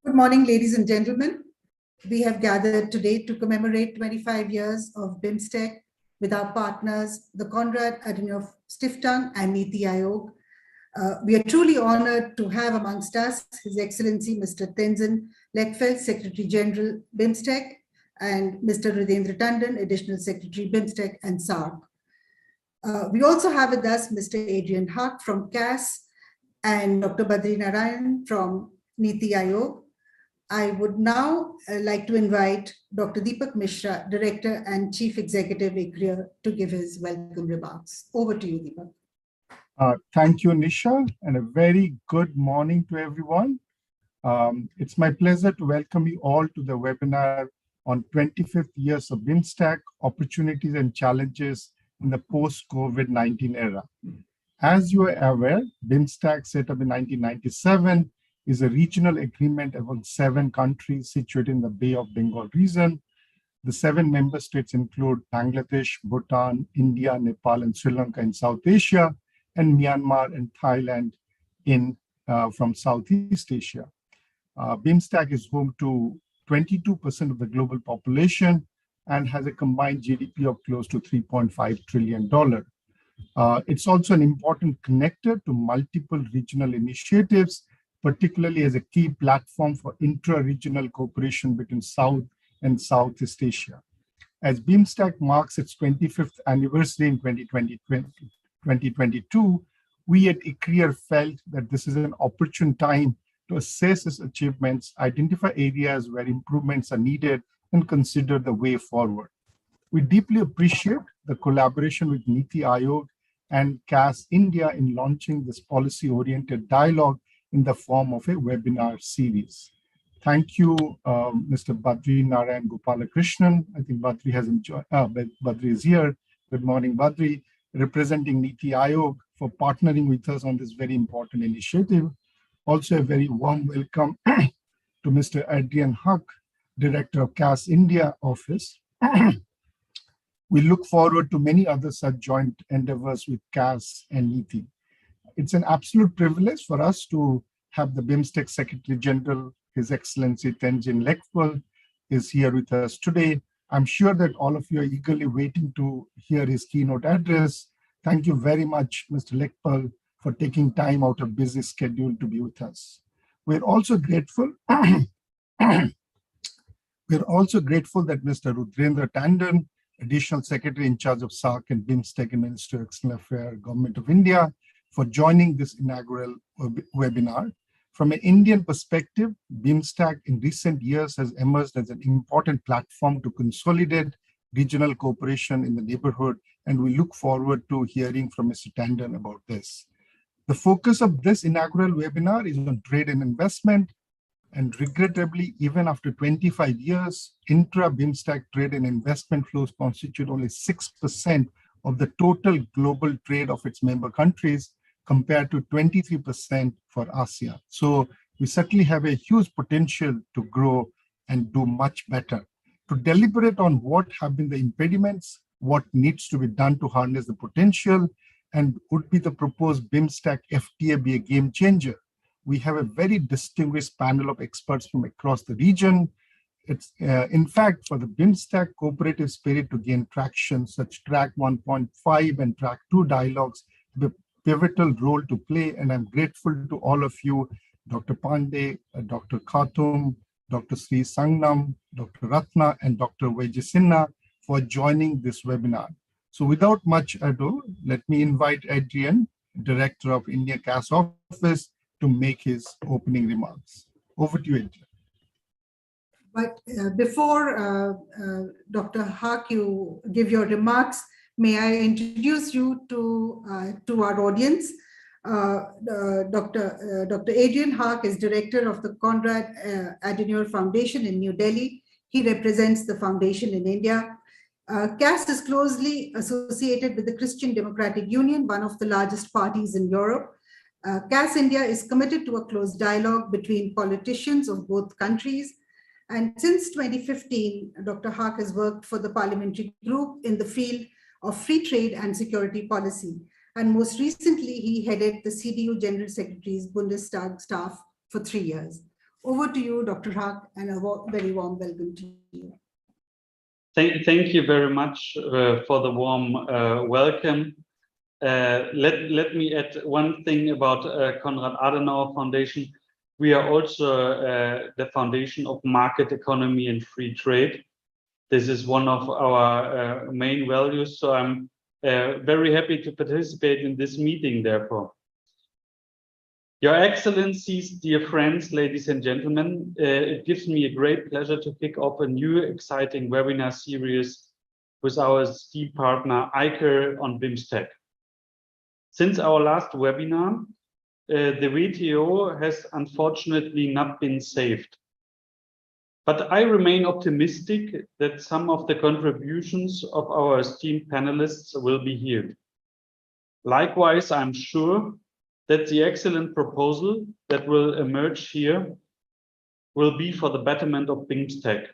Good morning, ladies and gentlemen. We have gathered today to commemorate 25 years of Bimstec with our partners, the Konrad Adenauer Stiftung and NITI Aayog. We are truly honored to have amongst us His Excellency Mr. Tenzin, Lekphell, Secretary General Bimstec, and Mr. Rudrendra Tandon, Additional Secretary Bimstec and SAARC. We also have with us Mr. Adrian Haack from CAS and Dr. Baji Narayan from NITI Aayog. I would now like to invite Dr. Deepak Mishra, Director and Chief Executive ICRIER, to give his welcome remarks. Over to you, Deepak. Thank you, Nisha, and a very good morning to everyone. It's my pleasure to welcome you all to the webinar on 25th years of Bimstec, opportunities and challenges in the post-COVID-19 era. As you are aware, Bimstec, set up in 1997, is a regional agreement among 7 countries situated in the Bay of Bengal region. The 7 member states include Bangladesh, Bhutan, India, Nepal, and Sri Lanka in South Asia, and Myanmar and Thailand from Southeast Asia. Bimstec is home to 22% of the global population and has a combined GDP of close to $3.5 trillion. It's also an important connector to multiple regional initiatives, particularly as a key platform for intra-regional cooperation between South and Southeast Asia. As Bimstec marks its 25th anniversary in 2022, we at ICRIER felt that this is an opportune time to assess its achievements, identify areas where improvements are needed, and consider the way forward. We deeply appreciate the collaboration with NITI Aayog and CAS India in launching this policy-oriented dialogue in the form of a webinar series. Thank you, Mr. Baji Narayan Gopalakrishnan. I think Badri has enjoyed, Badri is here. Good morning, Badri, representing NITI Aayog for partnering with us on this very important initiative. Also a very warm welcome to Mr. Adrian Haack, Director of CAS India office. We look forward to many other such joint endeavors with CAS and NITI. It's an absolute privilege for us to have the Bimstec Secretary General, His Excellency Tenzin Lekphell, is here with us today. I'm sure that all of you are eagerly waiting to hear his keynote address. Thank you very much, Mr. Lekphell, for taking time out of busy schedule to be with us. We're also grateful. We're also grateful that Mr. Rudrendra Tandon, Additional Secretary in charge of SAARC and Bimstec and Minister of External Affairs, Government of India, for joining this inaugural webinar. From an Indian perspective, Bimstec in recent years has emerged as an important platform to consolidate regional cooperation in the neighborhood, and we look forward to hearing from Mr. Tandon about this. The focus of this inaugural webinar is on trade and investment, and regrettably, even after 25 years, intra-Bimstec trade and investment flows constitute only 6% of the total global trade of its member countries, compared to 23% for ASEAN. So we certainly have a huge potential to grow and do much better. To deliberate on what have been the impediments, what needs to be done to harness the potential, and would be the proposed Bimstec FTA be a game changer, we have a very distinguished panel of experts from across the region. It's in fact, for the Bimstec cooperative spirit to gain traction, such track 1.5 and track 2 dialogues have a pivotal role to play, and I'm grateful to all of you, Dr. Pandey, Dr. Khatun, Dr. Sri Sangnam, Dr. Ratna, and Dr. Vaijasinha for joining this webinar. So without much ado, let me invite Adrian, Director of India CAS Office, to make his opening remarks. Over to you, Adrian. But before Dr. Haack, you give your remarks, may I introduce you to our audience. Dr. Adrian Haack is Director of the Konrad Adenauer Foundation in New Delhi. He represents the foundation in India. CAS is closely associated with the Christian Democratic Union, one of the largest parties in Europe. CAS India is committed to a close dialogue between politicians of both countries. And since 2015, Dr. Haack has worked for the parliamentary group in the field of free trade and security policy. And most recently, he headed the CDU General Secretary's Bundestag staff for 3 years. Over to you, Dr. Haack, and a very warm welcome to you. Thank you very much for the warm welcome. Let me add one thing about Konrad Adenauer Foundation. We are also the foundation of market economy and free trade. This is one of our main values. So I'm very happy to participate in this meeting, therefore. Your Excellencies, dear friends, ladies and gentlemen, it gives me a great pleasure to kick off a new exciting webinar series with our esteemed partner ICRIER on Bimstec. Since our last webinar, the WTO has unfortunately not been saved. But I remain optimistic that some of the contributions of our esteemed panelists will be heard. Likewise, I'm sure that the excellent proposal that will emerge here will be for the betterment of Bimstec.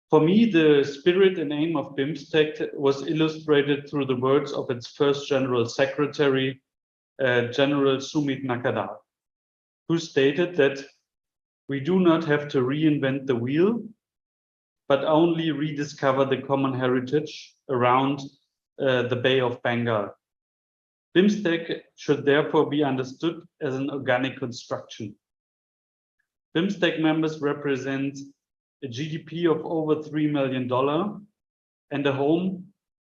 For me, the spirit and aim of Bimstec was illustrated through the words of its first General Secretary, General Sumit Nakadal, who stated that we do not have to reinvent the wheel, but only rediscover the common heritage around the Bay of Bengal. Bimstec should therefore be understood as an organic construction. Bimstec members represent a GDP of over $3 million and a home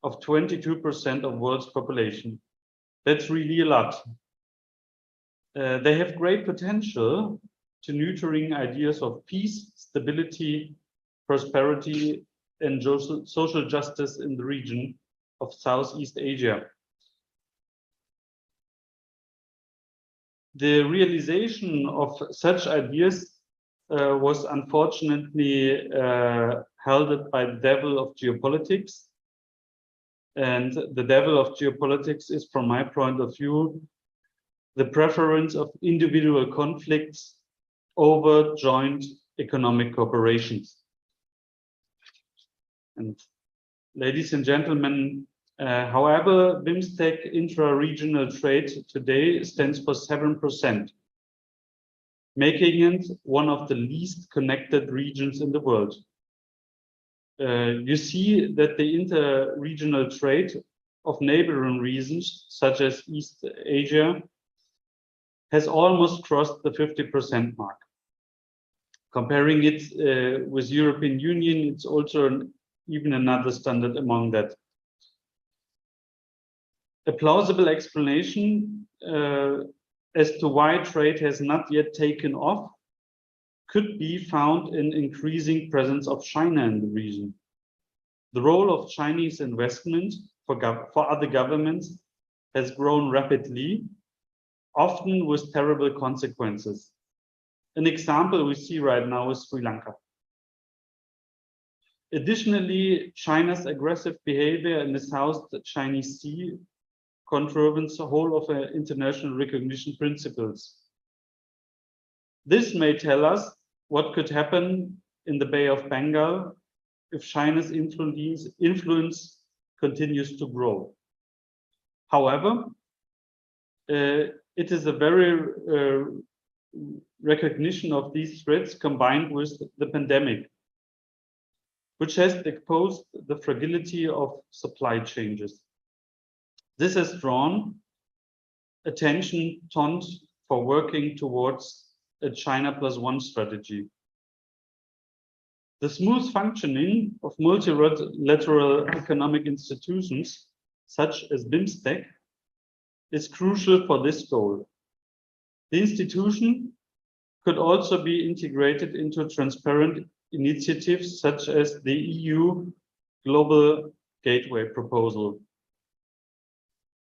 of 22% of world's population. That's really a lot. They have great potential to nurturing ideas of peace, stability, prosperity, and social justice in the region of Southeast Asia. The realization of such ideas was unfortunately heralded by the devil of geopolitics. And the devil of geopolitics is, from my point of view, the preference of individual conflicts over joint economic cooperations. And ladies and gentlemen, however, Bimstec intra-regional trade today stands for 7%, making it one of the least connected regions in the world. You see that the inter-regional trade of neighboring regions, such as East Asia, has almost crossed the 50% mark. Comparing it with European Union, it's also even another standard among that. A plausible explanation as to why trade has not yet taken off could be found in increasing presence of China in the region. The role of Chinese investment for other governments has grown rapidly, often with terrible consequences. An example we see right now is Sri Lanka. Additionally, China's aggressive behavior in the South Chinese Sea contravenes the whole of international recognition principles. This may tell us what could happen in the Bay of Bengal if China's influence continues to grow. However, it is a very recognition of these threats combined with the pandemic, which has exposed the fragility of supply chains. This has drawn attention for working towards a China +1 strategy. The smooth functioning of multilateral economic institutions, such as Bimstec, is crucial for this goal. The institution could also be integrated into transparent initiatives such as the EU Global Gateway proposal.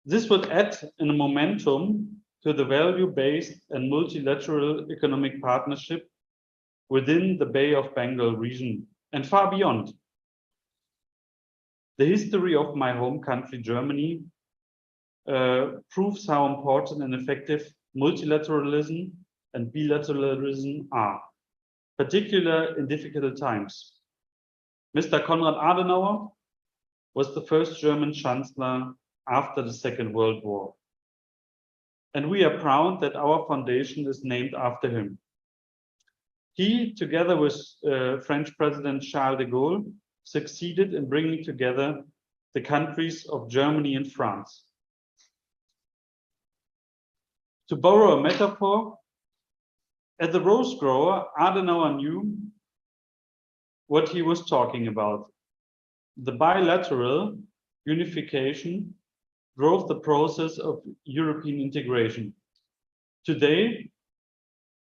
This would add a momentum to the value-based and multilateral economic partnership within the Bay of Bengal region and far beyond. The history of my home country, Germany, proves how important and effective multilateralism and bilateralism are, particularly in difficult times. Mr. Konrad Adenauer was the first German Chancellor after the Second World War. And we are proud that our foundation is named after him. He, together with French President Charles de Gaulle, succeeded in bringing together the countries of Germany and France. To borrow a metaphor, as a rose grower, Adenauer knew what he was talking about. The bilateral unification drove the process of European integration. Today,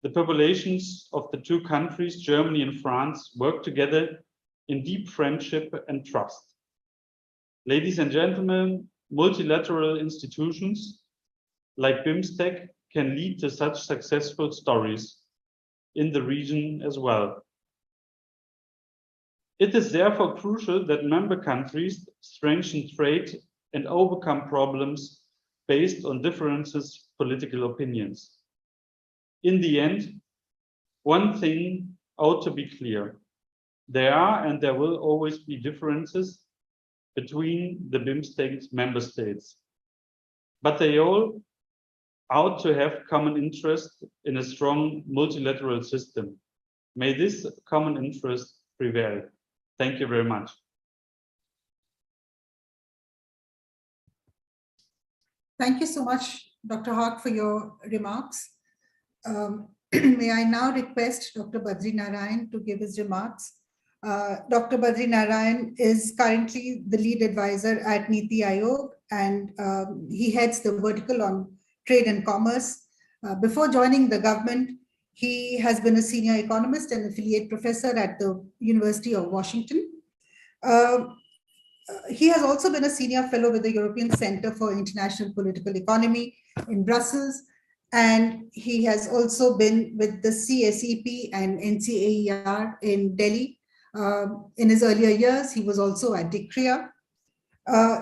the populations of the two countries, Germany and France, work together in deep friendship and trust. Ladies and gentlemen, multilateral institutions like Bimstec can lead to such successful stories in the region as well. It is therefore crucial that member countries strengthen trade and overcome problems based on differences in political opinions. In the end, one thing ought to be clear. There are and there will always be differences between the Bimstec member states, but they all ought to have common interest in a strong multilateral system. May this common interest prevail. Thank you very much. Thank you so much, Dr. Haack, for your remarks. May I now request Dr. Baji Narayan to give his remarks. Dr. Baji Narayan is currently the lead advisor at NITI Aayog, and he heads the vertical on trade and commerce. Before joining the government, he has been a senior economist and affiliate professor at the University of Washington. He has also been a senior fellow with the European Center for International Political Economy in Brussels, and he has also been with the CSEP and NCAER in Delhi. In his earlier years, he was also at ICRIER.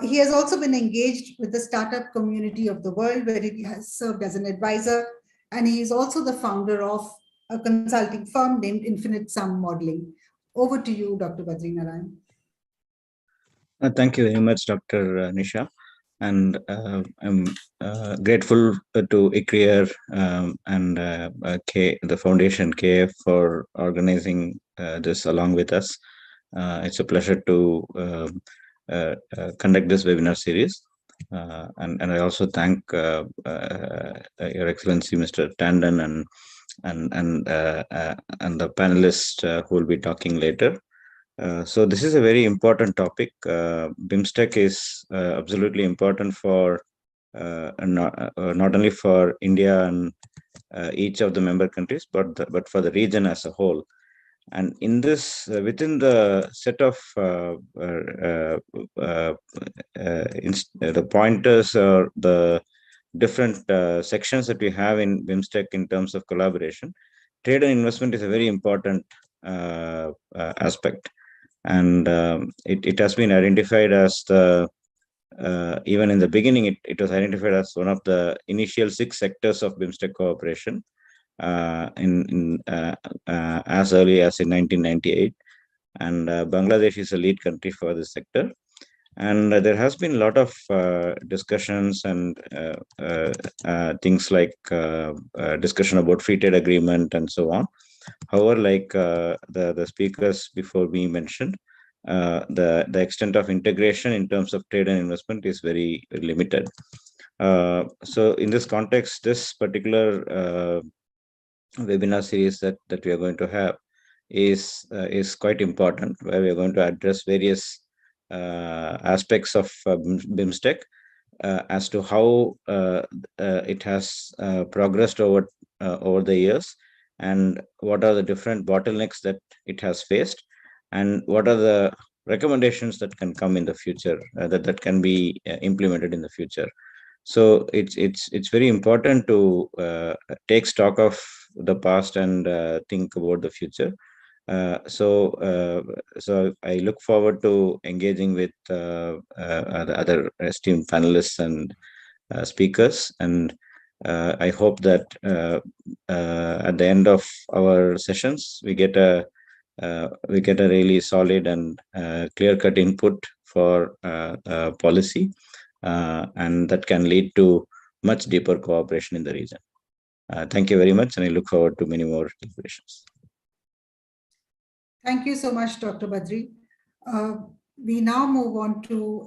He has also been engaged with the startup community of the world, where he has served as an advisor, and he is also the founder of a consulting firm named Infinite Sum Modeling. Over to you, Dr. Baji Narayan. Thank you very much, Dr. Nisha. And I'm grateful to ICRIER and the Foundation KF for organizing this along with us. It's a pleasure to conduct this webinar series. And I also thank Your Excellency, Mr. Tandon, and the panelists who will be talking later. So this is a very important topic. Bimstec is absolutely important for not only for India and each of the member countries, but for the region as a whole. And in this, within the set of the pointers or the different sections that we have in Bimstec in terms of collaboration, trade and investment is a very important aspect. And it has been identified as the even in the beginning, it was identified as one of the initial 6 sectors of Bimstec cooperation as early as in 1998. And Bangladesh is a lead country for this sector. And there has been a lot of discussions and things like discussion about free trade agreement and so on. However, like the speakers before me mentioned, the extent of integration in terms of trade and investment is very limited. So in this context, this particular webinar series that we are going to have is quite important, where we are going to address various aspects of Bimstec as to how it has progressed over the years, and what are the different bottlenecks that it has faced, and what are the recommendations that can come in the future that can be implemented in the future. So it's very important to take stock of the past and think about the future. So I look forward to engaging with the other esteemed panelists and speakers, and I hope that at the end of our sessions we get a really solid and clear-cut input for policy, and that can lead to much deeper cooperation in the region. Thank you very much, and I look forward to many more deliberations. Thank you so much, Dr. Badri. We now move on to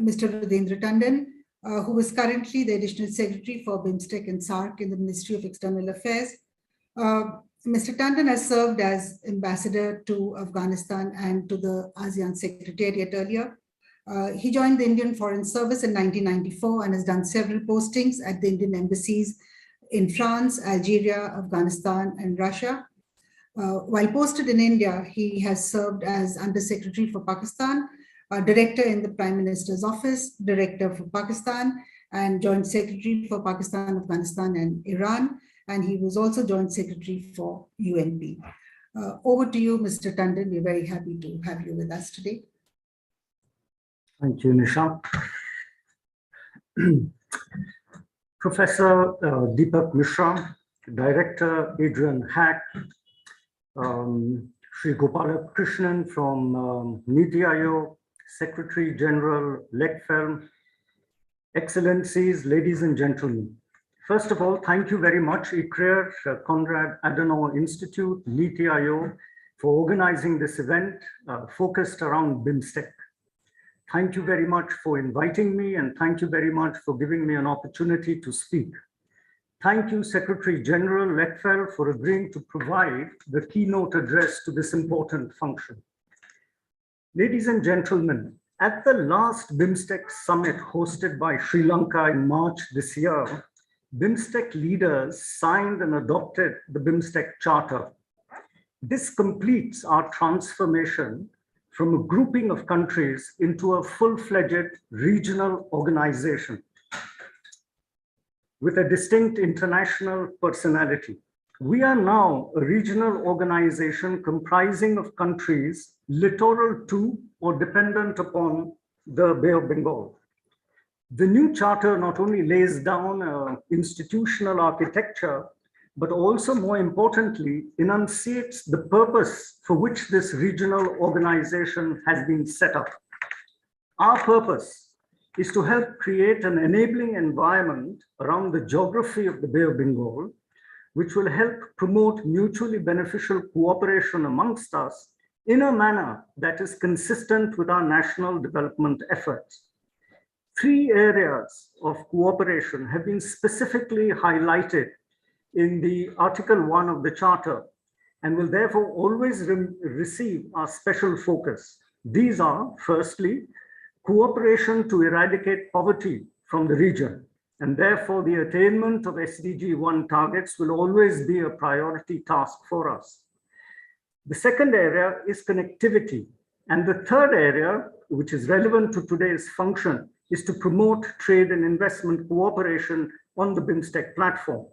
Mr. Rudrendra Tandon, who is currently the Additional Secretary for Bimstec and SAARC in the Ministry of External Affairs. Mr. Tandon has served as ambassador to Afghanistan and to the ASEAN Secretariat earlier. He joined the Indian Foreign Service in 1994 and has done several postings at the Indian embassies in France, Algeria, Afghanistan, and Russia. While posted in India, he has served as Under Secretary for Pakistan, Director in the Prime Minister's Office, Director for Pakistan, and Joint Secretary for Pakistan, Afghanistan, and Iran. And he was also Joint Secretary for UNP. Over to you, Mr. Tandon. We're very happy to have you with us today. Thank you, Mishra. Professor Deepak Mishra, Director Adrian Haack, Sri Gopalakrishnan from NITI Aayog, Secretary General Lekphell, Excellencies, ladies and gentlemen. First of all, thank you very much, ICRIER, Konrad Adenauer Institute, NITI Aayog, for organizing this event focused around Bimstec. Thank you very much for inviting me, and thank you very much for giving me an opportunity to speak. Thank you, Secretary General Lekphell, for agreeing to provide the keynote address to this important function. Ladies and gentlemen, at the last Bimstec summit hosted by Sri Lanka in March this year, Bimstec leaders signed and adopted the Bimstek Charter. This completes our transformation from a grouping of countries into a full-fledged regional organization with a distinct international personality. We are now a regional organization comprising of countries littoral to or dependent upon the Bay of Bengal. The new charter not only lays down institutional architecture, but also, more importantly, enunciates the purpose for which this regional organization has been set up. Our purpose is to help create an enabling environment around the geography of the Bay of Bengal, which will help promote mutually beneficial cooperation amongst us in a manner that is consistent with our national development efforts. 3 areas of cooperation have been specifically highlighted in the Article 1 of the Charter and will therefore always receive our special focus. These are, firstly, cooperation to eradicate poverty from the region, and therefore the attainment of SDG 1 targets will always be a priority task for us. The second area is connectivity, and the third area, which is relevant to today's function, is to promote trade and investment cooperation on the Bimstec platform.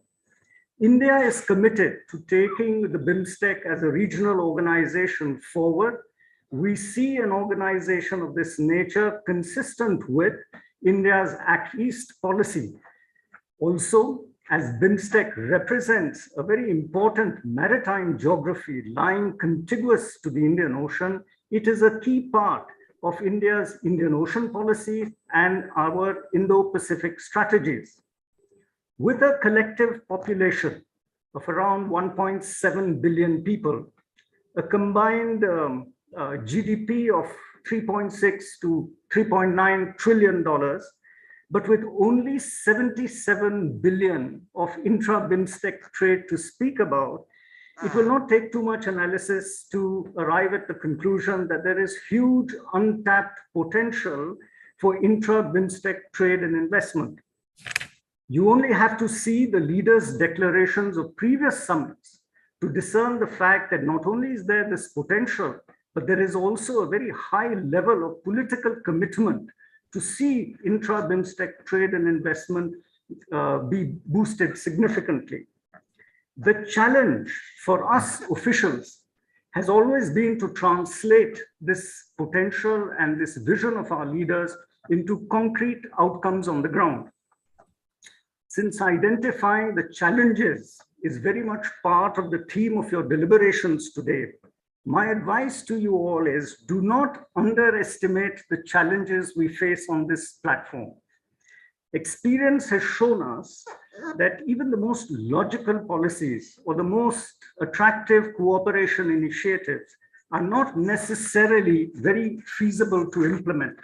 India is committed to taking the Bimstec as a regional organization forward. We see an organization of this nature consistent with India's Act East policy. Also, as Bimstec represents a very important maritime geography lying contiguous to the Indian Ocean, it is a key part of India's Indian Ocean policy and our Indo-Pacific strategies. With a collective population of around 1.7 billion people, a combined GDP of $3.6 to $3.9 trillion, but with only 77 billion of intra-Bimstec trade to speak about, it will not take too much analysis to arrive at the conclusion that there is huge untapped potential for intra-Bimstec trade and investment. You only have to see the leaders' declarations of previous summits to discern the fact that not only is there this potential, but there is also a very high level of political commitment to see intra-Bimstec trade and investment be boosted significantly. The challenge for us officials has always been to translate this potential and this vision of our leaders into concrete outcomes on the ground. Since identifying the challenges is very much part of the theme of your deliberations today, my advice to you all is do not underestimate the challenges we face on this platform. Experience has shown us that even the most logical policies or the most attractive cooperation initiatives are not necessarily very feasible to implement.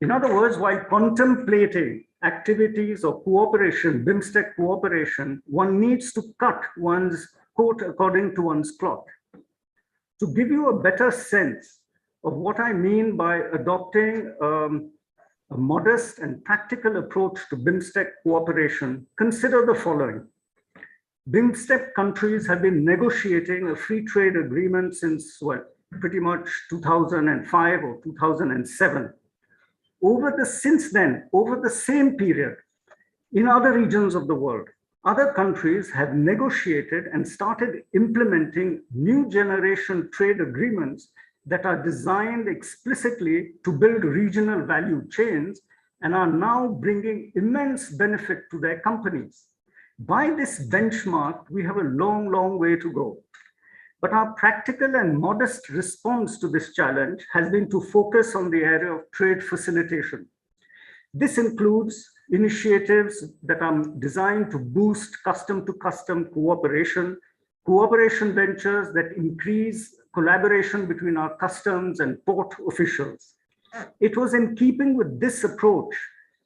In other words, while contemplating activities of cooperation, Bimstek cooperation, one needs to cut one's coat according to one's cloth. To give you a better sense of what I mean by adopting a modest and practical approach to Bimstek cooperation, consider the following. Bimstek countries have been negotiating a free trade agreement since, well, pretty much 2005 or 2007. Since then, over the same period, in other regions of the world, other countries have negotiated and started implementing new generation trade agreements that are designed explicitly to build regional value chains and are now bringing immense benefit to their companies. By this benchmark, we have a long, long way to go. But our practical and modest response to this challenge has been to focus on the area of trade facilitation. This includes initiatives that are designed to boost custom-to-custom cooperation, cooperation ventures that increase collaboration between our customs and port officials. It was in keeping with this approach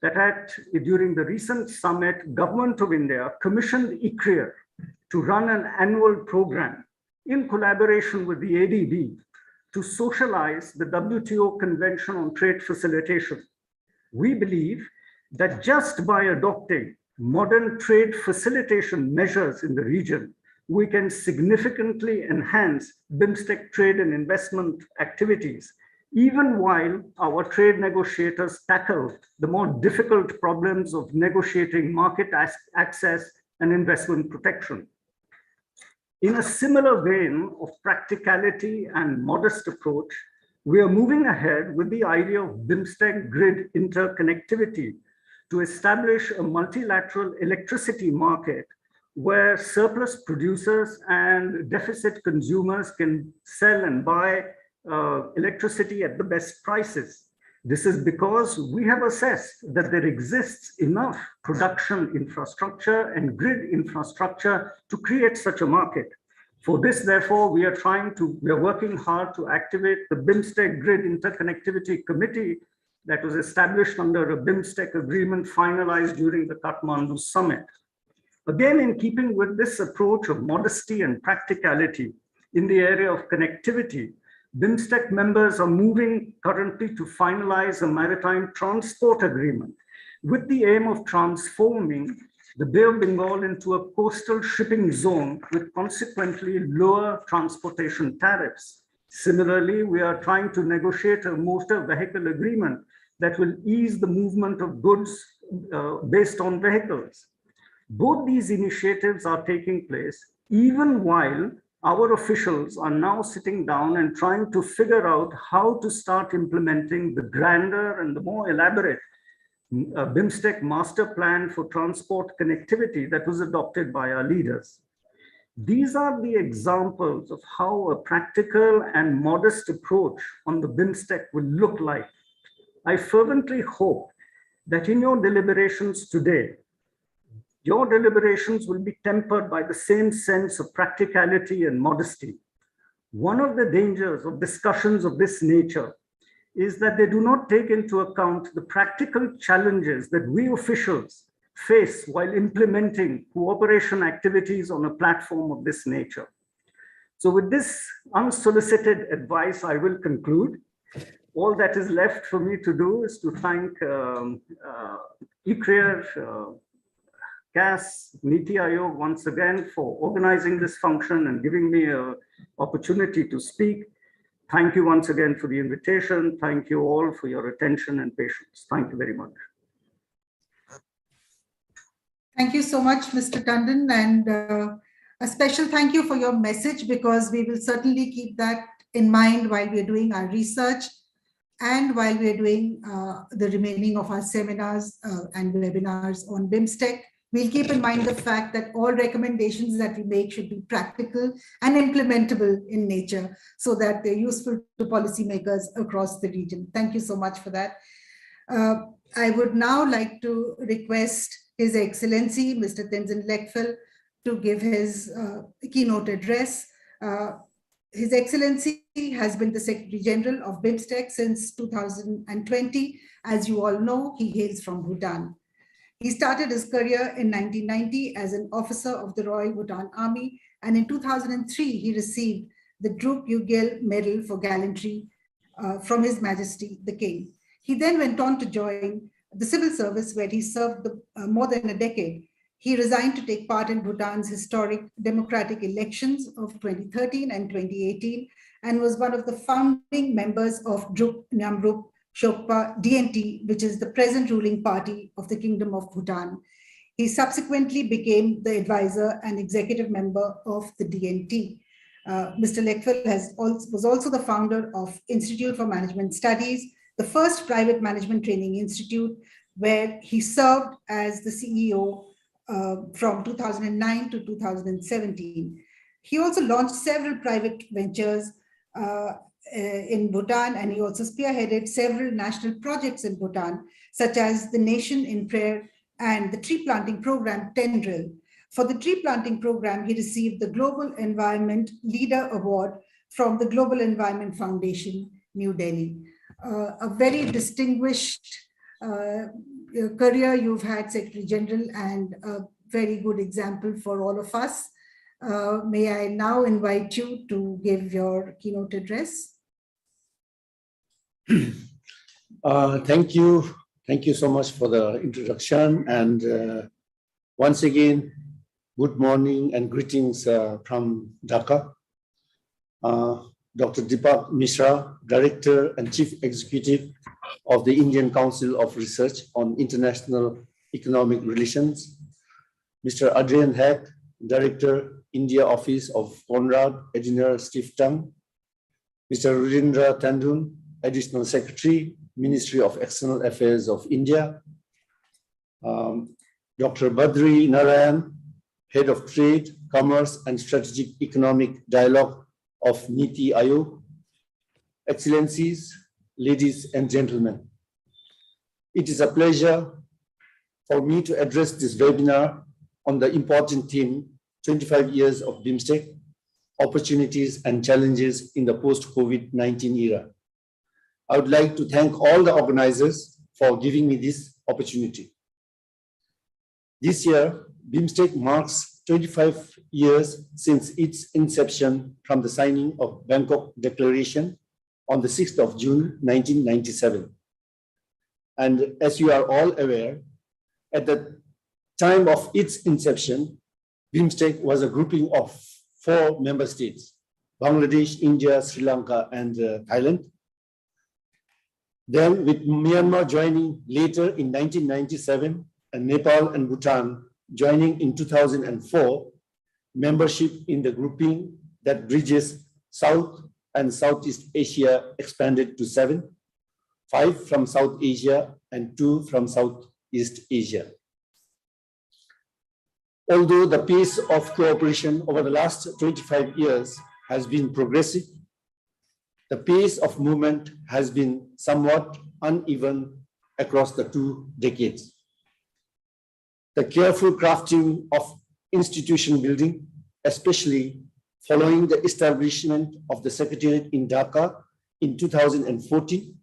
that during the recent summit, Government of India commissioned ICRIER to run an annual program in collaboration with the ADB to socialize the WTO Convention on Trade Facilitation. We believe that just by adopting modern trade facilitation measures in the region, we can significantly enhance Bimstek trade and investment activities, even while our trade negotiators tackle the more difficult problems of negotiating market access and investment protection. In a similar vein of practicality and modest approach, we are moving ahead with the idea of Bimstek grid interconnectivity to establish a multilateral electricity market where surplus producers and deficit consumers can sell and buy electricity at the best prices. This is because we have assessed that there exists enough production infrastructure and grid infrastructure to create such a market. For this, therefore, we are working hard to activate the Bimstek Grid Interconnectivity Committee that was established under a Bimstek agreement finalized during the Kathmandu summit. Again, in keeping with this approach of modesty and practicality in the area of connectivity, Bimstek members are moving currently to finalize a maritime transport agreement with the aim of transforming the Bay of Bengal into a coastal shipping zone with consequently lower transportation tariffs. Similarly, we are trying to negotiate a motor vehicle agreement that will ease the movement of goods based on vehicles. Both these initiatives are taking place even while our officials are now sitting down and trying to figure out how to start implementing the grander and the more elaborate Bimstek master plan for transport connectivity that was adopted by our leaders. These are the examples of how a practical and modest approach on the Bimstek will look like. I fervently hope that in your deliberations today, your deliberations will be tempered by the same sense of practicality and modesty. One of the dangers of discussions of this nature is that they do not take into account the practical challenges that we officials face while implementing cooperation activities on a platform of this nature. So with this unsolicited advice, I will conclude. All that is left for me to do is to thank ICRIER, CAS, NITI Aayog once again for organizing this function and giving me an opportunity to speak. Thank you once again for the invitation. Thank you all for your attention and patience. Thank you very much. Thank you so much, Mr. Tandon, and a special thank you for your message, because we will certainly keep that in mind while we're doing our research and while we're doing the remaining of our seminars and webinars on Bimstek. We'll keep in mind the fact that all recommendations that we make should be practical and implementable in nature so that they're useful to policymakers across the region. Thank you so much for that. I would now like to request His Excellency, Mr. Tenzin Lekphell, to give his keynote address. His Excellency has been the Secretary General of Bimstec since 2020. As you all know, he hails from Bhutan. He started his career in 1990 as an officer of the Royal Bhutan Army, and in 2003, he received the Drup Yugel Medal for Gallantry from His Majesty the King. He then went on to join the civil service, where he served more than a decade. He resigned to take part in Bhutan's historic democratic elections of 2013 and 2018, and was one of the founding members of Drup Nyamrup Shokpa DNT, which is the present ruling party of the Kingdom of Bhutan. He subsequently became the advisor and executive member of the DNT. Mr. Lekphell was also the founder of Institute for Management Studies, the first private management training institute, where he served as the CEO from 2009 to 2017. He also launched several private ventures in Bhutan, and he also spearheaded several national projects in Bhutan, such as the Nation in Prayer and the tree planting program, Tendril. For the tree planting program, he received the Global Environment Leader Award from the Global Environment Foundation, New Delhi. A very distinguished career you've had, Secretary General, and a very good example for all of us. May I now invite you to give your keynote address? Thank you. Thank you so much for the introduction. And once again, good morning and greetings from Dhaka. Dr. Deepak Mishra, Director and Chief Executive of the Indian Council of Research on International Economic Relations. Mr. Adrian Haack, Director, India Office of Konrad Adenauer Stiftung. Mr. Rudrendra Tandon, Additional Secretary, Ministry of External Affairs of India. Dr. Badri Narayan, Head of Trade, Commerce and Strategic Economic Dialogue of NITI Aayog. Excellencies, ladies and gentlemen, it is a pleasure for me to address this webinar on the important theme, 25 years of Bimstec, opportunities and challenges in the post-COVID-19 era. I would like to thank all the organizers for giving me this opportunity. This year, Bimstec marks 25 years since its inception from the signing of Bangkok Declaration on the 6th of June, 1997. And as you are all aware, at the time of its inception, Bimstec was a grouping of 4 member states, Bangladesh, India, Sri Lanka, and Thailand. Then with Myanmar joining later in 1997 and Nepal and Bhutan joining in 2004, membership in the grouping that bridges South and Southeast Asia expanded to 7, 5 from South Asia and 2 from Southeast Asia. Although the pace of cooperation over the last 25 years has been progressive, the pace of movement has been somewhat uneven across the 2 decades. The careful crafting of institution building, especially following the establishment of the Secretariat in Dhaka in 2014,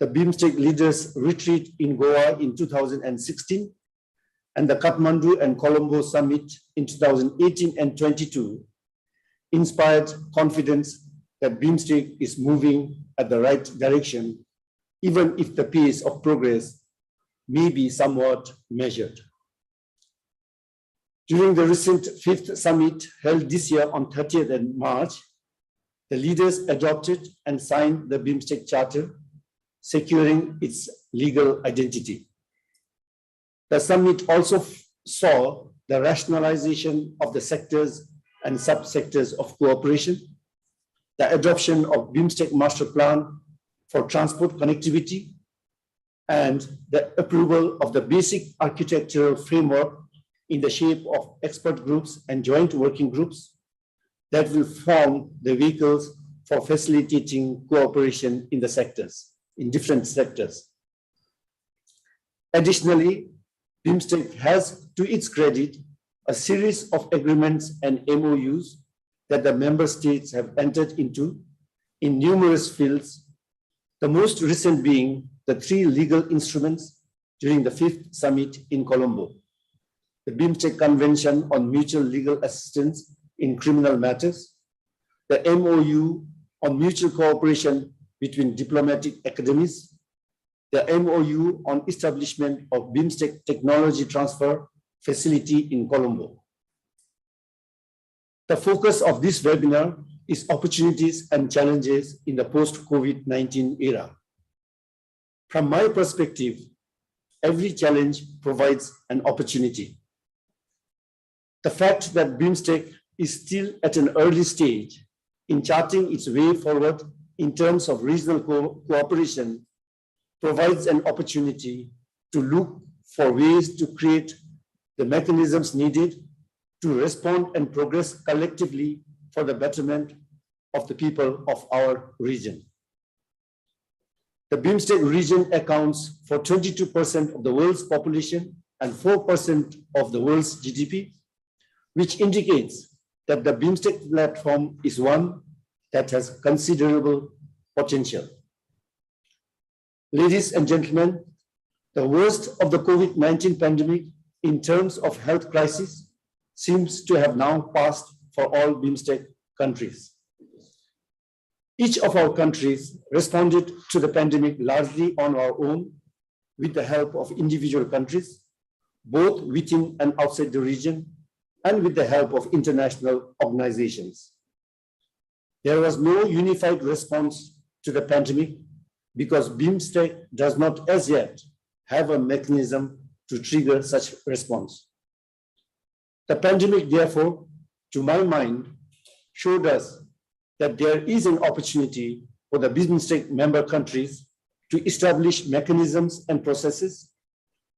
the Bimstec leaders' retreat in Goa in 2016, and the Kathmandu and Colombo summit in 2018 and 22 inspired confidence that Bimstec is moving at the right direction, even if the pace of progress may be somewhat measured. During the recent 5th summit held this year on 30th March, the leaders adopted and signed the Bimstek Charter, securing its legal identity. The summit also saw the rationalization of the sectors and subsectors of cooperation, the adoption of Bimstec Master Plan for transport connectivity, and the approval of the basic architectural framework in the shape of expert groups and joint working groups that will form the vehicles for facilitating cooperation in the sectors, in different sectors. Additionally, Bimstec has, to its credit, a series of agreements and MOUs that the member states have entered into in numerous fields, the most recent being the 3 legal instruments during the 5th summit in Colombo: the Bimstec Convention on Mutual Legal Assistance in Criminal Matters, the MOU on Mutual Cooperation between Diplomatic Academies, the MOU on establishment of Bimstec Technology Transfer Facility in Colombo. The focus of this webinar is opportunities and challenges in the post-COVID-19 era. From my perspective, every challenge provides an opportunity. The fact that Bimstec is still at an early stage in charting its way forward in terms of regional cooperation provides an opportunity to look for ways to create the mechanisms needed to respond and progress collectively for the betterment of the people of our region. The Bimstec region accounts for 22% of the world's population and 4% of the world's GDP, which indicates that the Bimstec platform is one that has considerable potential. Ladies and gentlemen, the worst of the COVID-19 pandemic in terms of health crisis seems to have now passed for all Bimstec countries. Each of our countries responded to the pandemic largely on our own with the help of individual countries, both within and outside the region, and with the help of international organizations. There was no unified response to the pandemic because Bimstec does not as yet have a mechanism to trigger such response. The pandemic, therefore, to my mind, showed us that there is an opportunity for the Bimstec member countries to establish mechanisms and processes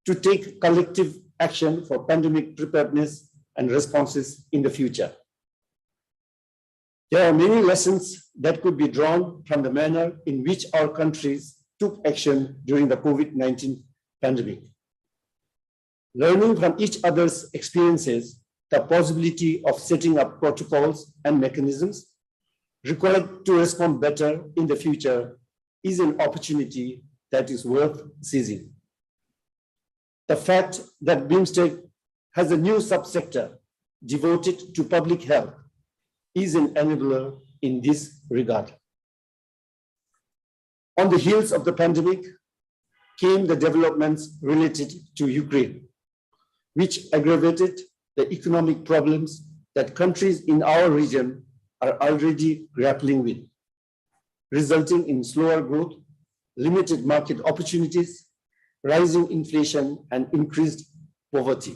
to take collective action for pandemic preparedness and responses in the future. There are many lessons that could be drawn from the manner in which our countries took action during the COVID-19 pandemic. Learning from each other's experiences, the possibility of setting up protocols and mechanisms required to respond better in the future is an opportunity that is worth seizing. The fact that Bimstec has a new subsector devoted to public health is an enabler in this regard. On the heels of the pandemic came the developments related to Ukraine, which aggravated the economic problems that countries in our region are already grappling with, resulting in slower growth, limited market opportunities, rising inflation, and increased poverty.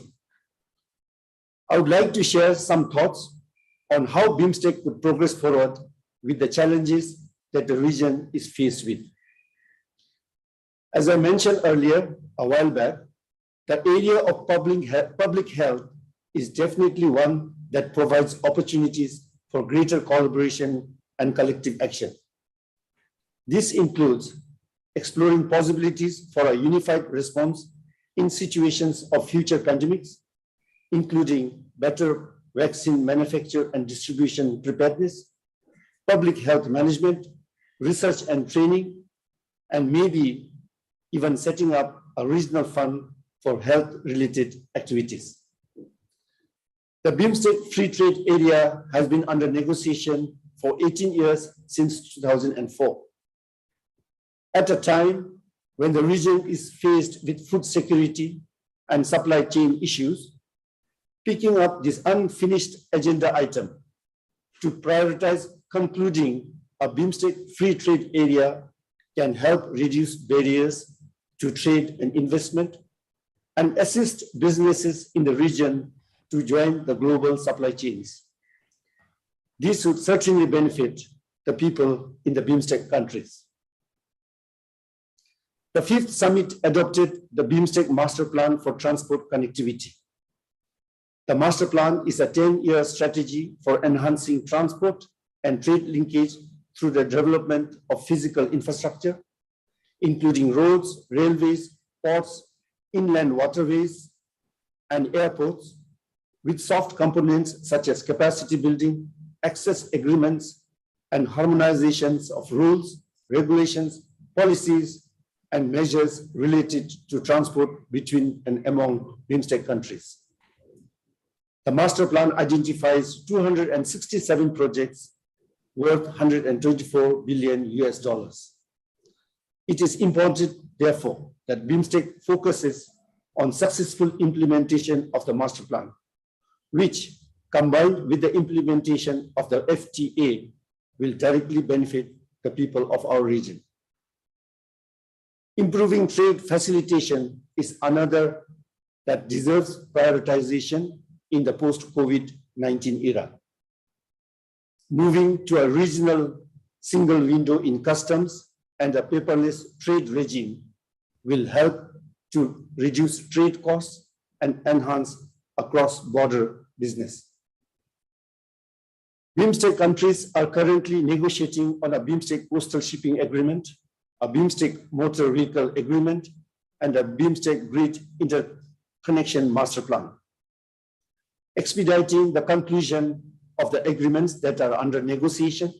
I would like to share some thoughts on how Bimstec could progress forward with the challenges that the region is faced with. As I mentioned earlier, a while back, the area of public health is definitely one that provides opportunities for greater collaboration and collective action. This includes exploring possibilities for a unified response in situations of future pandemics, including better vaccine manufacture and distribution preparedness, public health management, research and training, and maybe even setting up a regional fund for health-related activities. The Bimstec Free Trade Area has been under negotiation for 18 years since 2004. At a time when the region is faced with food security and supply chain issues, picking up this unfinished agenda item to prioritize concluding a Bimstec Free Trade Area can help reduce barriers to trade and investment and assist businesses in the region to join the global supply chains. This would certainly benefit the people in the Bimstec countries. The 5th summit adopted the Bimstec Master Plan for Transport Connectivity. The master plan is a 10-year strategy for enhancing transport and trade linkage through the development of physical infrastructure, including roads, railways, ports, inland waterways, and airports with soft components such as capacity building, access agreements, and harmonizations of rules, regulations, policies, and measures related to transport between and among Bimstec countries. The master plan identifies 267 projects worth $124 billion US. It is important, therefore, that Bimstec focuses on successful implementation of the master plan, which, combined with the implementation of the FTA, will directly benefit the people of our region. Improving trade facilitation is another that deserves prioritization in the post-COVID-19 era. Moving to a regional single window in customs and a paperless trade regime will help to reduce trade costs and enhance cross-border business. Bimstec countries are currently negotiating on a Bimstec coastal shipping agreement, a Bimstec motor vehicle agreement, and a Bimstec grid interconnection master plan. Expediting the conclusion of the agreements that are under negotiation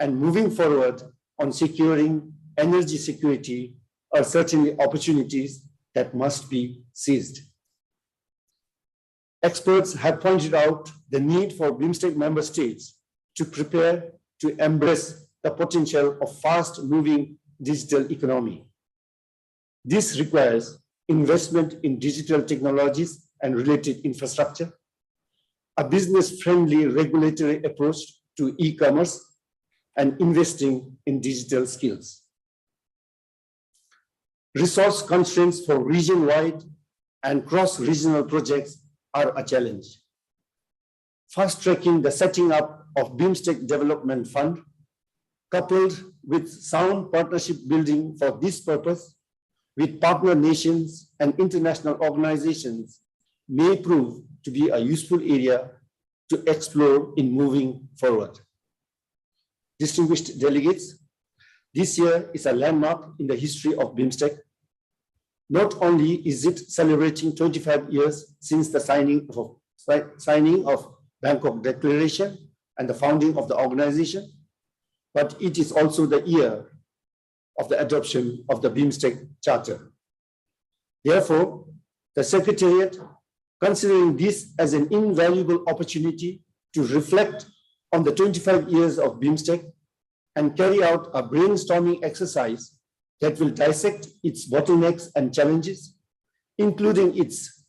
and moving forward on securing energy security are certainly opportunities that must be seized. Experts have pointed out the need for Bimstec member states to prepare to embrace the potential of fast-moving digital economy. This requires investment in digital technologies and related infrastructure, a business-friendly regulatory approach to e-commerce, and investing in digital skills. Resource constraints for region-wide and cross-regional projects are a challenge. Fast-tracking the setting up of Bimstec Development Fund, coupled with sound partnership building for this purpose with partner nations and international organizations, may prove to be a useful area to explore in moving forward. Distinguished delegates, this year is a landmark in the history of Bimstec. Not only is it celebrating 25 years since the signing of Bangkok Declaration and the founding of the organization, but it is also the year of the adoption of the Bimstek Charter. Therefore, the Secretariat, considering this as an invaluable opportunity to reflect on the 25 years of Bimstec and carry out a brainstorming exercise that will dissect its bottlenecks and challenges, including its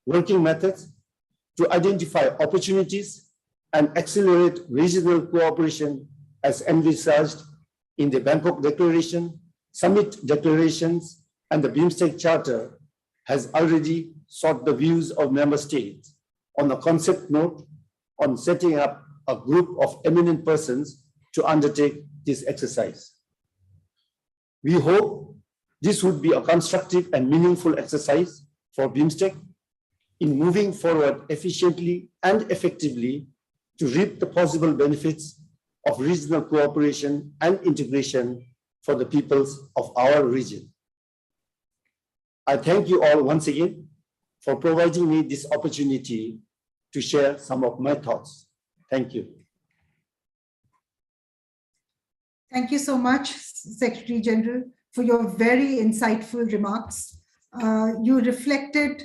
working methods, to identify opportunities and accelerate regional cooperation as envisaged in the Bangkok Declaration, Summit Declarations, and the Bimstek Charter, has already sought the views of member states on a concept note on setting up a group of eminent persons to undertake this exercise. We hope this would be a constructive and meaningful exercise for Bimstec in moving forward efficiently and effectively to reap the possible benefits of regional cooperation and integration for the peoples of our region. I thank you all once again for providing me this opportunity to share some of my thoughts. Thank you. Thank you so much, Secretary General, for your very insightful remarks. You reflected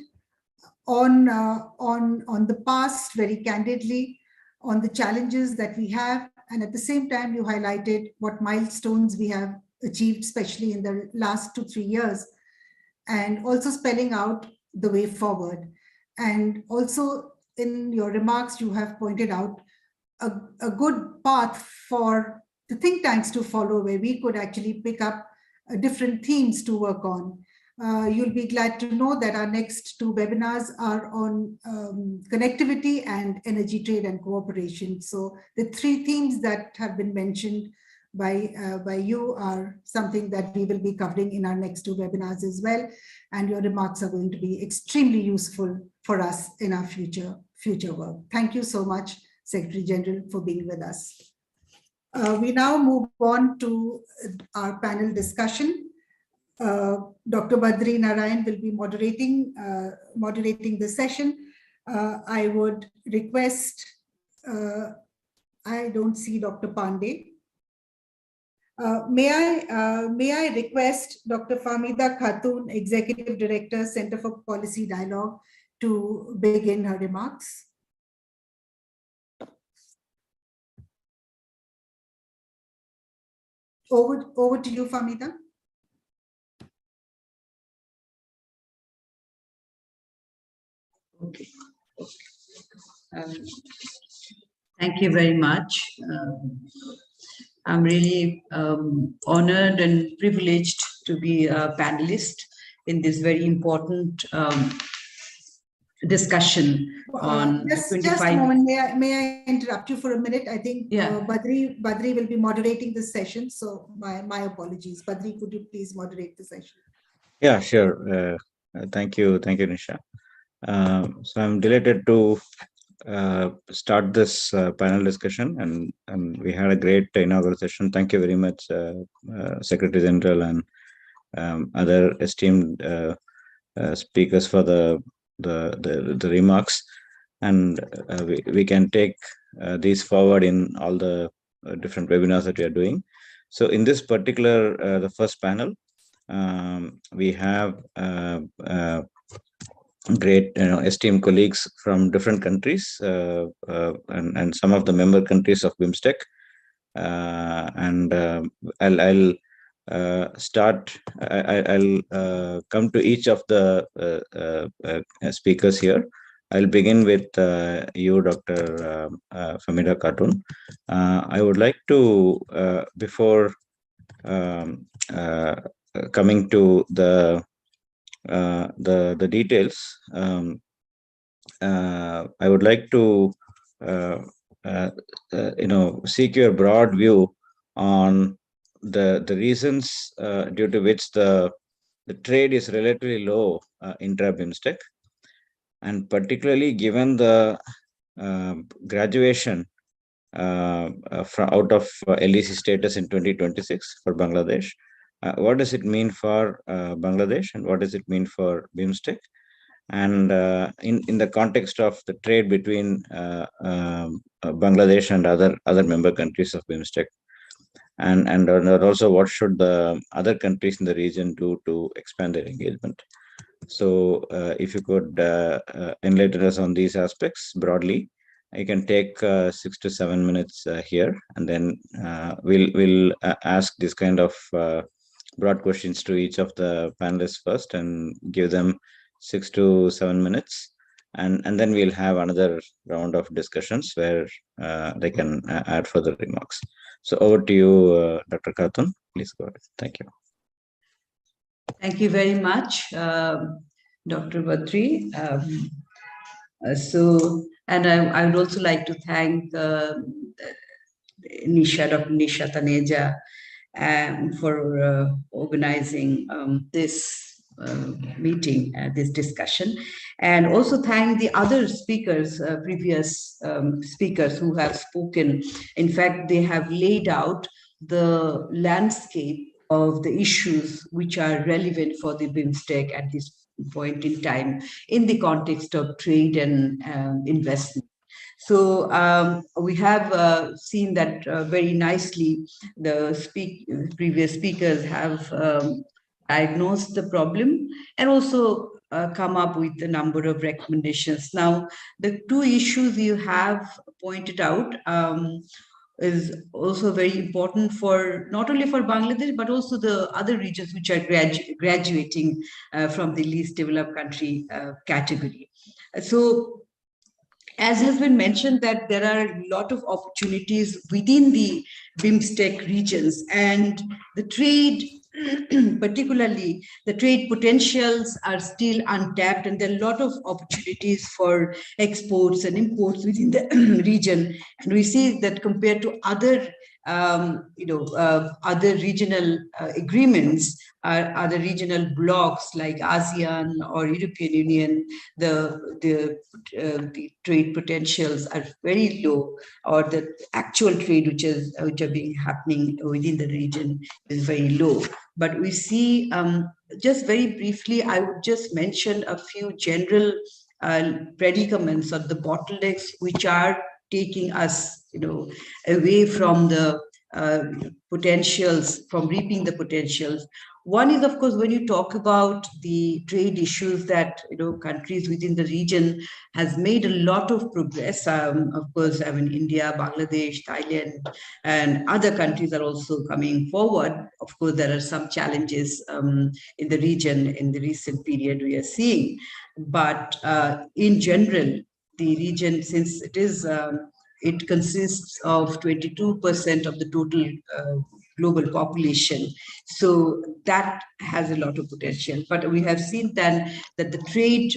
on the past very candidly, on the challenges that we have, and at the same time, you highlighted what milestones we have achieved, especially in the last 2-3 years, and also spelling out the way forward. And also in your remarks, you have pointed out a good path for the think tanks to follow, where we could actually pick up different themes to work on. You'll be glad to know that our next 2 webinars are on connectivity and energy trade and cooperation. So the 3 themes that have been mentioned by you are something that we will be covering in our next 2 webinars as well. And your remarks are going to be extremely useful for us in our future work. Thank you so much, Secretary General, for being with us. We now move on to our panel discussion. Dr. Baji Narayan will be moderating the session. I would request, I don't see Dr. Pandey. May I request Dr. Fahmida Khatun, Executive Director, Center for Policy Dialogue, to begin her remarks. Over to you, Fahmida. Okay. Thank you very much. I'm really honored and privileged to be a panelist in this very important discussion on just a moment. May I interrupt you for a minute? I think Badri will be moderating this session. So my apologies. Badri, could you please moderate the session? Yeah, sure. Thank you, Nisha. So I'm delighted to start this panel discussion, and we had a great inaugural session. Thank you very much, Secretary General and other esteemed speakers for the remarks, and we can take these forward in all the different webinars that we are doing. So in this particular, the first panel, we have great esteemed colleagues from different countries and some of the member countries of Bimstec, and I'll come to each of the speakers here. I'll begin with you, Dr. Fahmida Khatun. I would like to, before coming to the details, I would like to seek your broad view on the reasons due to which the trade is relatively low intra-Bimstec, and particularly given the graduation out of LDC status in 2026 for Bangladesh. What does it mean for Bangladesh, and what does it mean for Bimstec? And in the context of the trade between Bangladesh and other member countries of Bimstec, and also what should the other countries in the region do to expand their engagement? So if you could enlighten us on these aspects broadly. You can take 6 to 7 minutes here, and then we'll ask this kind of broad questions to each of the panelists first, and give them 6 to 7 minutes, and then we'll have another round of discussions where they can add further remarks. So over to you, Dr. Khatun. Please go ahead. Thank you. Thank you very much, Dr. Badri. And I would also like to thank Dr. Nisha Taneja for organizing this meeting, this discussion, and also thank the other speakers, previous speakers who have spoken. In fact, they have laid out the landscape of the issues which are relevant for the Bimstec at this point in time in the context of trade and investment. So we have seen that very nicely. The previous speakers have diagnosed the problem and also come up with a number of recommendations. Now, the two issues you have pointed out is also very important for not only for Bangladesh, but also the other regions which are graduating from the least developed country category. So, as has been mentioned, that there are a lot of opportunities within the Bimstec regions, and the trade, particularly the trade potentials, are still untapped, and there are a lot of opportunities for exports and imports within the region. And we see that compared to other other regional agreements, other regional blocs like ASEAN or European Union, the trade potentials are very low, or the actual trade which are being happening within the region is very low. But we see, just very briefly, I would just mention a few general predicaments or the bottlenecks which are taking us, away from the potentials, from reaping the potentials. One is, of course, when you talk about the trade issues that, countries within the region has made a lot of progress. Of course, India, Bangladesh, Thailand, and other countries are also coming forward. Of course, there are some challenges in the region in the recent period we are seeing. But in general, the region, since it consists of 22% of the total global population. So that has a lot of potential. But we have seen then that the trade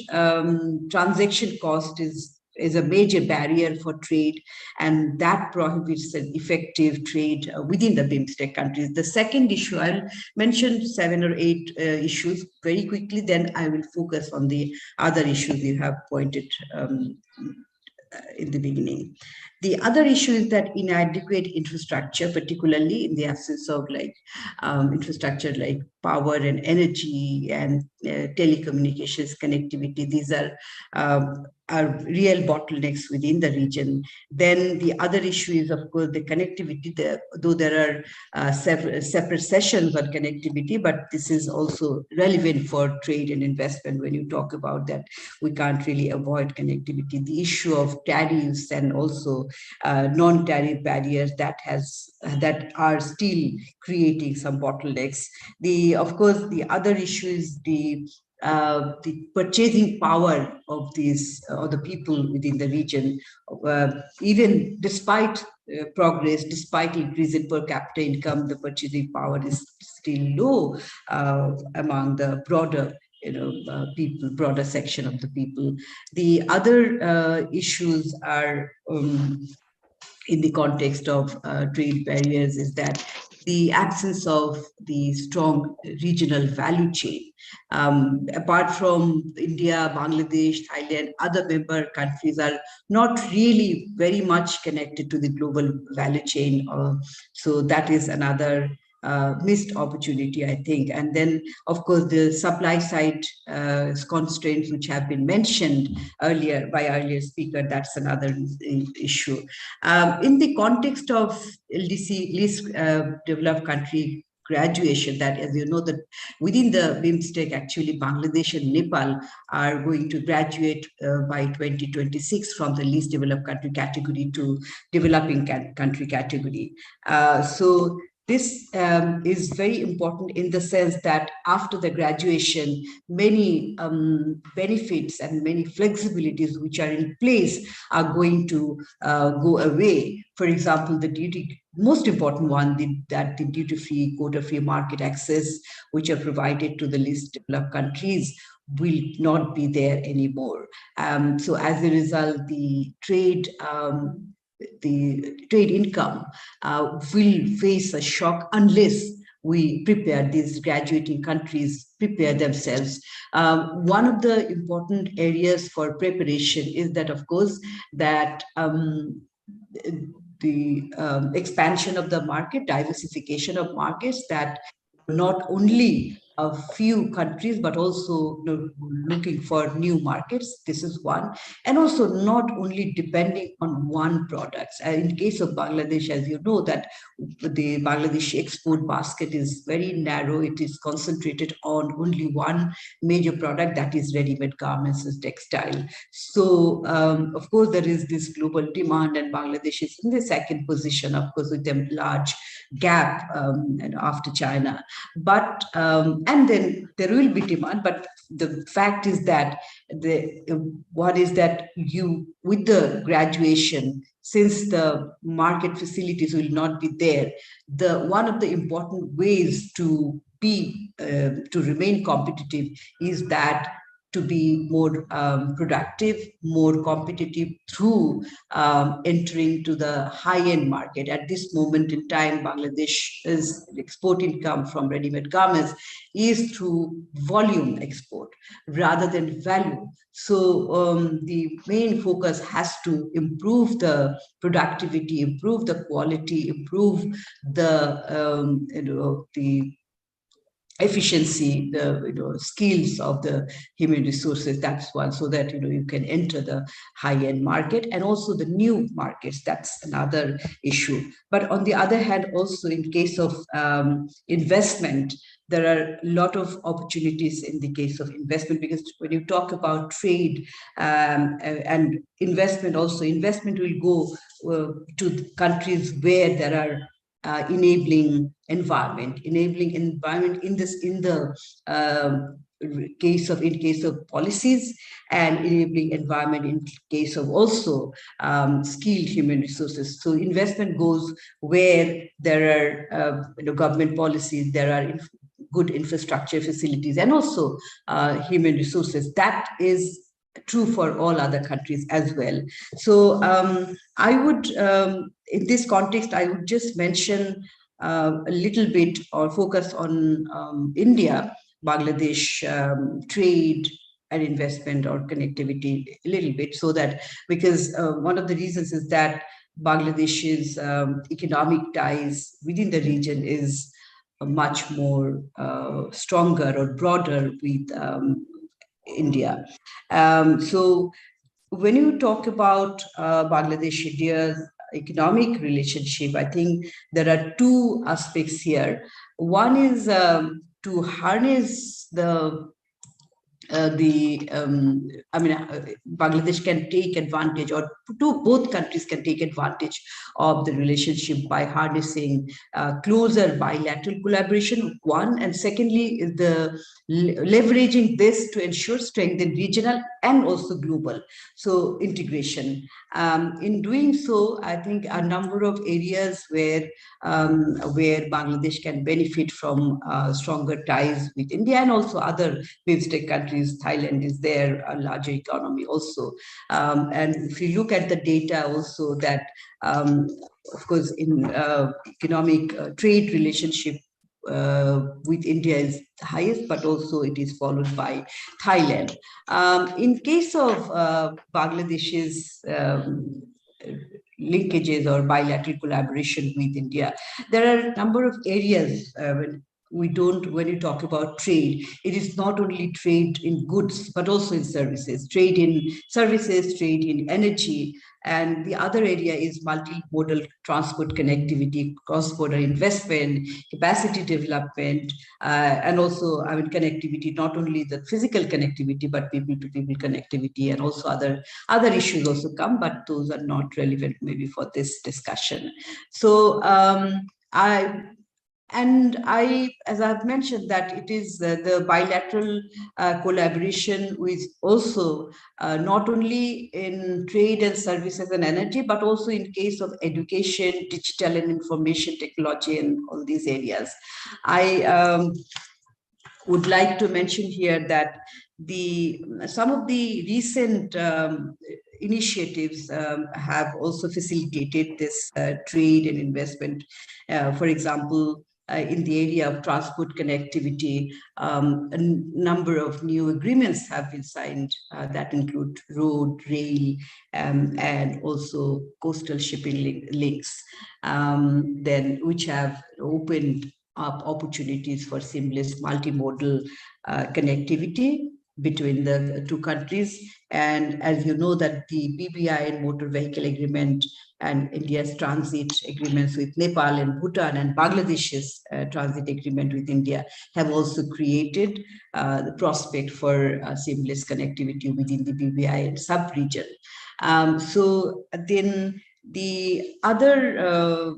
transaction cost is a major barrier for trade, and that prohibits an effective trade within the Bimstec countries. The second issue, I'll mention 7 or 8 issues very quickly, then I will focus on the other issues you have pointed in the beginning. The other issue is that inadequate infrastructure, particularly in the absence of infrastructure like power and energy and telecommunications connectivity. These are real bottlenecks within the region. Then the other issue is, of course, the connectivity. Though there are separate sessions on connectivity, but this is also relevant for trade and investment. When you talk about that, we can't really avoid connectivity. The issue of tariffs and also non-tariff barriers that are still creating some bottlenecks. Of course, the other issue is the purchasing power of these or the people within the region. Even despite progress, despite increase in per capita income, the purchasing power is still low among the broader people, broader section of the people. The other issues are in the context of trade barriers is that the absence of the strong regional value chain. Apart from India, Bangladesh, Thailand, other member countries are not really very much connected to the global value chain. So that is another missed opportunity, I think. And then, of course, the supply side constraints, which have been mentioned earlier by earlier speaker, that's another issue. In the context of LDC, least developed country graduation, that, as you know, that within the Bimstec, actually Bangladesh and Nepal are going to graduate by 2026 from the least developed country category to developing country category. So this is very important in the sense that after the graduation, many benefits and many flexibilities which are in place are going to go away. For example, the most important one, that the duty-free, quota-free market access, which are provided to the least developed countries, will not be there anymore. So as a result, the trade income will face a shock unless we prepare, these graduating countries prepare themselves. One of the important areas for preparation is that, of course, that the expansion of the market, diversification of markets, that not only a few countries, but also looking for new markets. This is one. And also not only depending on one product. In case of Bangladesh, as you know, that the Bangladeshi export basket is very narrow. It is concentrated on only one major product, that is ready-made garments and textile. So, of course, there is this global demand, and Bangladesh is in the second position, of course, with a large gap after China. But and then there will be demand, but the fact is that what is that with the graduation, since the market facilities will not be there, one of the important ways to remain competitive is that to be more productive, more competitive through entering to the high-end market. At this moment in time, Bangladesh's export income from ready-made garments is through volume export rather than value. So the main focus has to improve the productivity, improve the quality, improve the the efficiency, the skills of the human resources. That's one, so that you can enter the high-end market and also the new markets. That's another issue. But on the other hand, also in case of investment, there are a lot of opportunities in the case of investment, because when you talk about trade and investment, also investment will go to countries where there are enabling environment in the case of policies, and enabling environment in case of also skilled human resources. So investment goes where there are government policies, there are good infrastructure facilities, and also human resources. That is true for all other countries as well. So I would, in this context, I would just mention a little bit or focus on India, Bangladesh trade and investment or connectivity a little bit, so that, because one of the reasons is that Bangladesh's economic ties within the region is much more stronger or broader with India. So when you talk about Bangladesh India's economic relationship, I think there are two aspects here. One is to harness Bangladesh can take advantage, or both countries can take advantage of the relationship by harnessing closer bilateral collaboration, one, and secondly is the leveraging this to ensure strength in regional and also global integration. In doing so, I think a number of areas where Bangladesh can benefit from stronger ties with India and also other Bimstek countries. Thailand is there, a larger economy also. And if you look at the data also, that of course in economic trade relationship with India is the highest, but also it is followed by Thailand. In case of Bangladesh's linkages or bilateral collaboration with India, there are a number of areas when you talk about trade, it is not only trade in goods, but also in services, trade in services, trade in energy. And the other area is multimodal transport connectivity, cross-border investment, capacity development, and also, connectivity, not only the physical connectivity, but people-to-people connectivity, and also other issues also come, but those are not relevant maybe for this discussion. So as I've mentioned, that it is the bilateral collaboration with also not only in trade and services and energy, but also in case of education, digital and information technology, and all these areas. I would like to mention here that some of the recent initiatives have also facilitated this trade and investment. For example, in the area of transport connectivity, a number of new agreements have been signed that include road, rail, and also coastal shipping links, which have opened up opportunities for seamless multimodal connectivity between the two countries. And as you know, that the BBI and motor vehicle agreement and India's transit agreements with Nepal and Bhutan and Bangladesh's transit agreement with India have also created the prospect for seamless connectivity within the BBI and sub-region. So then the other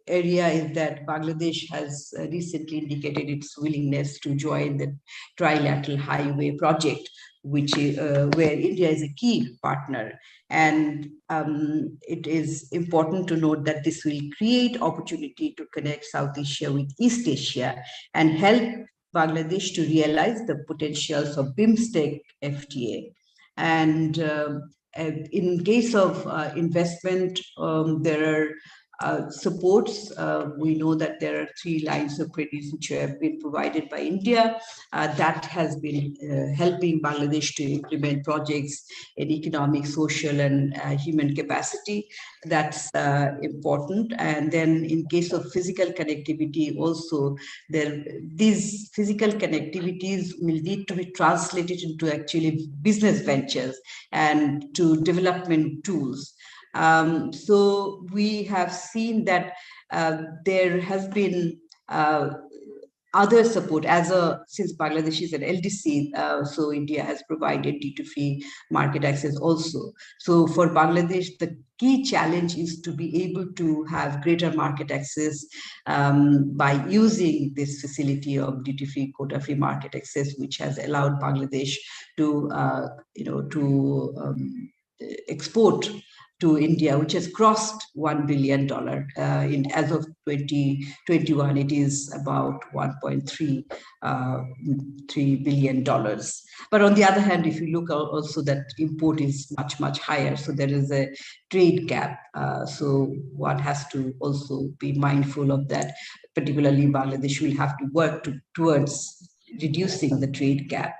area is that Bangladesh has recently indicated its willingness to join the trilateral highway project, which where India is a key partner. And it is important to note that this will create opportunity to connect South Asia with East Asia and help Bangladesh to realize the potentials of Bimstec FTA. And in case of investment, there are supports. We know that there are 3 lines of credit which have been provided by India. That has been helping Bangladesh to implement projects in economic, social, and human capacity. That's important. And then in case of physical connectivity also, these physical connectivities will need to be translated into actually business ventures and to development tools. So we have seen that there has been other support since Bangladesh is an LDC, so India has provided duty-free market access also. So for Bangladesh, the key challenge is to be able to have greater market access by using this facility of duty-free, quota-free market access, which has allowed Bangladesh to, export to India, which has crossed $1 billion. As of 2021, it is about $1.3 billion. But on the other hand, if you look also that import is much, much higher. So there is a trade gap. So one has to also be mindful of that. Particularly Bangladesh will have to work towards reducing the trade gap.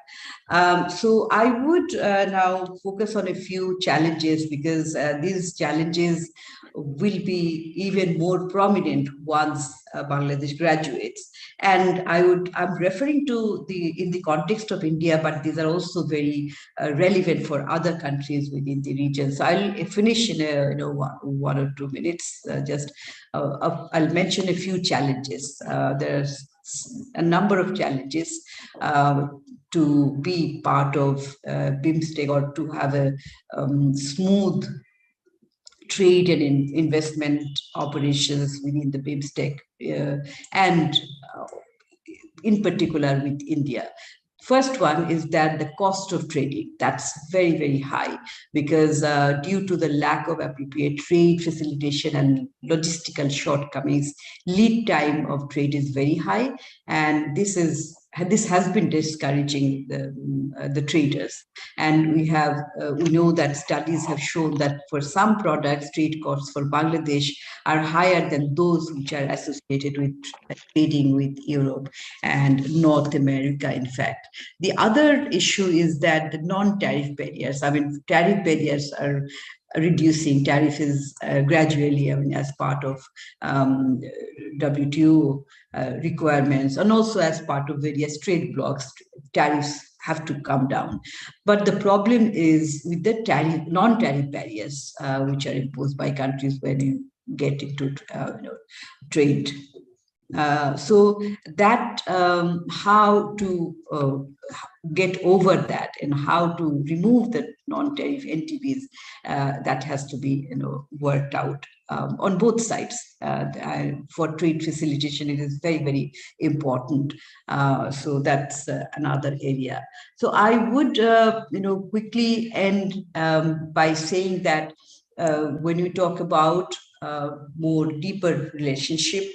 So I would now focus on a few challenges, because these challenges will be even more prominent once Bangladesh graduates. And I'm referring to in the context of India, but these are also very relevant for other countries within the region. So I'll finish in 1 or 2 minutes. I'll mention a few challenges. There's a number of challenges to be part of Bimstec, or to have a smooth trade and investment operations within the Bimstec, and in particular with India. First one is that the cost of trading, that's very, very high, because due to the lack of appropriate trade facilitation and logistical shortcomings, lead time of trade is very high, and this has been discouraging the traders. And we know that studies have shown that for some products, trade costs for Bangladesh are higher than those which are associated with trading with Europe and North America, in fact. The other issue is that the non-tariff barriers, tariff barriers are reducing. Tariff is gradually, as part of WTO requirements, and also as part of various trade blocks, tariffs have to come down. But the problem is with the non-tariff barriers, which are imposed by countries when you get into trade. So that how to get over that and how to remove the non-tariff NTBs, that has to be worked out on both sides. For trade facilitation, it is very, very important. So that's another area. So I would quickly end by saying that when you talk about more deeper relationship,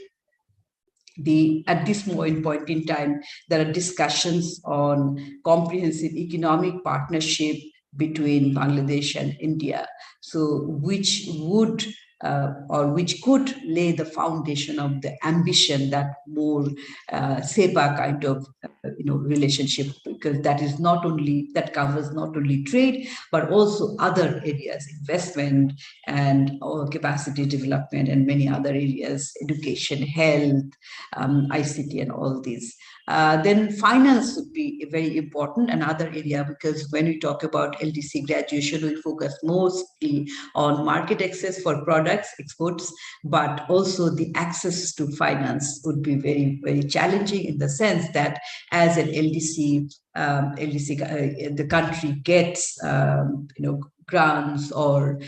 at this point in time, there are discussions on comprehensive economic partnership between Bangladesh and India, so which would which could lay the foundation of the ambition that more SEPA kind of relationship, because that covers not only trade but also other areas, investment and capacity development and many other areas, education, health, ICT and all these. Then finance would be very important, another area, because when we talk about LDC graduation, we focus mostly on market access for products, exports, but also the access to finance would be very, very challenging, in the sense that as an LDC, the country gets grants or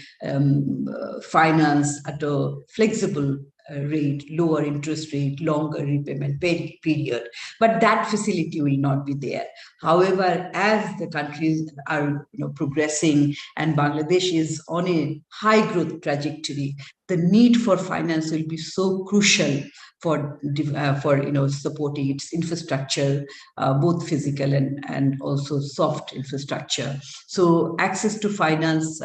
finance at a flexible rate, lower interest rate, longer repayment period, but that facility will not be there. However, as the countries are progressing and Bangladesh is on a high growth trajectory, the need for finance will be so crucial for supporting its infrastructure, both physical and also soft infrastructure. So access to finance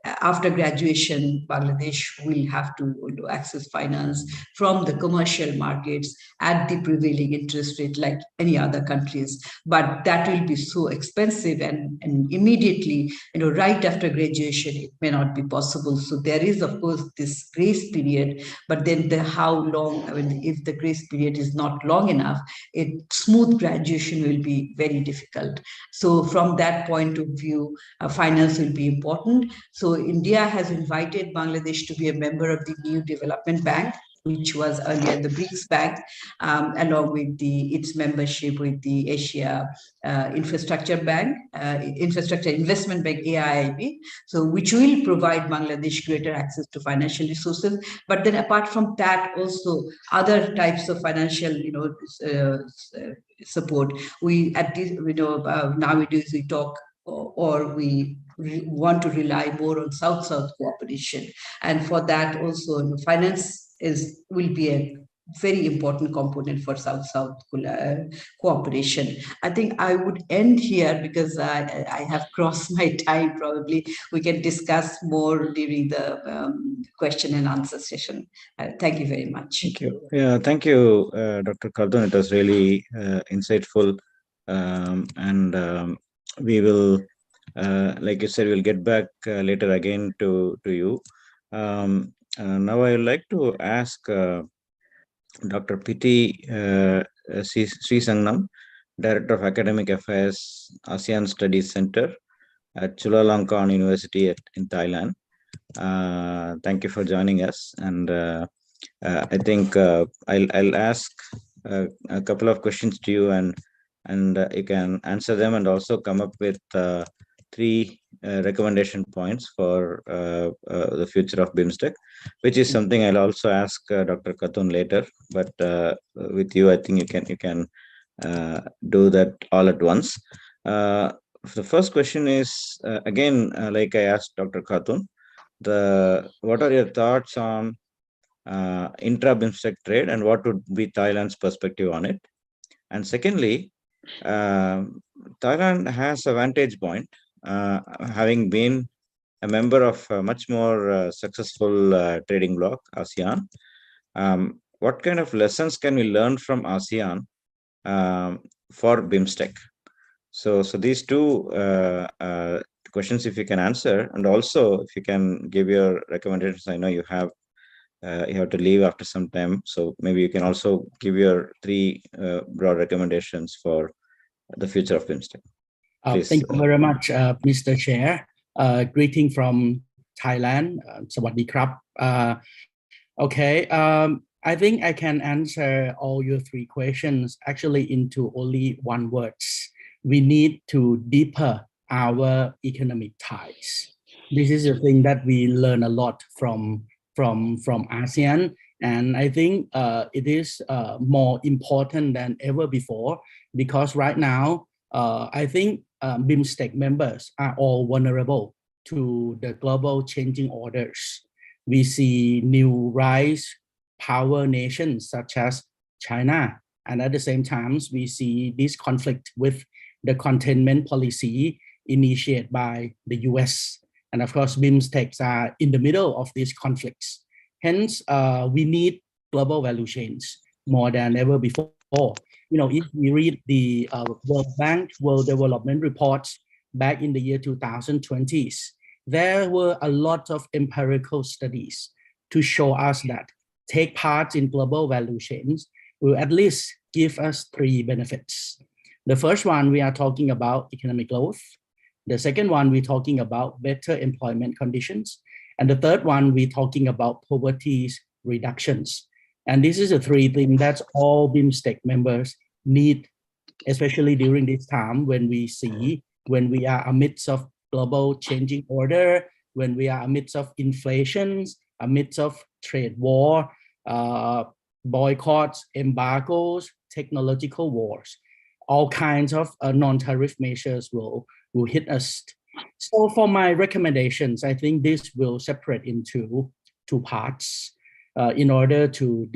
after graduation, Bangladesh will have to access finance from the commercial markets at the prevailing interest rate like any other countries. But that will be so expensive, and immediately, right after graduation, it may not be possible. So there is, of course, this grace period, but then how long, if the grace period is not long enough, smooth graduation will be very difficult. So from that point of view, finance will be important. So India has invited Bangladesh to be a member of the New Development Bank, which was earlier the BRICS Bank, along with its membership with the Asia Infrastructure Bank, Infrastructure Investment Bank, AIIB, so which will provide Bangladesh greater access to financial resources. But then apart from that, also other types of financial, support. Nowadays we talk or we want to rely more on South-South cooperation, and for that also finance will be a very important component for South-South cooperation. I think I would end here because I have crossed my time. Probably we can discuss more during the question and answer session. Thank you very much. Thank you. Yeah, thank you, Dr. Khatun. It was really insightful, and we will, like you said, we'll get back later again to you. Now I would like to ask Dr. Piti Sri Sangnam, Director of Academic Affairs, ASEAN Studies Center at Chulalongkorn University in Thailand. Thank you for joining us, and I think I'll ask a couple of questions to you, and you can answer them and also come up with 3 recommendation points for the future of Bimstec, which is something I'll also ask Dr. Khatun later. But with you, I think you can do that all at once. The first question is again, like I asked Dr. Khatun, what are your thoughts on intra-Bimstec trade, and what would be Thailand's perspective on it? And secondly, Thailand has a vantage point, having been a member of a much more successful trading bloc, ASEAN. What kind of lessons can we learn from ASEAN for Bimstec? So these 2 questions, if you can answer, and also if you can give your recommendations. I know you have to leave after some time, so maybe you can also give your 3 broad recommendations for the future of Bimstec. Thank you very much, Mr. Chair. Greeting from Thailand. Sawadee krap. Okay, I think I can answer all your 3 questions actually into only one word. We need to deepen our economic ties. This is the thing that we learn a lot from ASEAN, and I think it is more important than ever before, because right now I think Bimstec members are all vulnerable to the global changing orders. We see new rise power nations such as China, and at the same time we see this conflict with the containment policy initiated by the US. And of course, Bimstecs are in the middle of these conflicts. Hence, we need global value chains more than ever before. If we read the World Bank World Development Reports back in the year 2020s, there were a lot of empirical studies to show us that take part in global value chains will at least give us 3 benefits. The first one, we are talking about economic growth. The second one, we're talking about better employment conditions. And the third one, we're talking about poverty reductions. And this is the 3 things that all Bimstec members need, especially during this time when we are amidst of global changing order, when we are amidst of inflations, amidst of trade war, boycotts, embargoes, technological wars. All kinds of non-tariff measures will hit us. So for my recommendations, I think this will separate into two parts in order to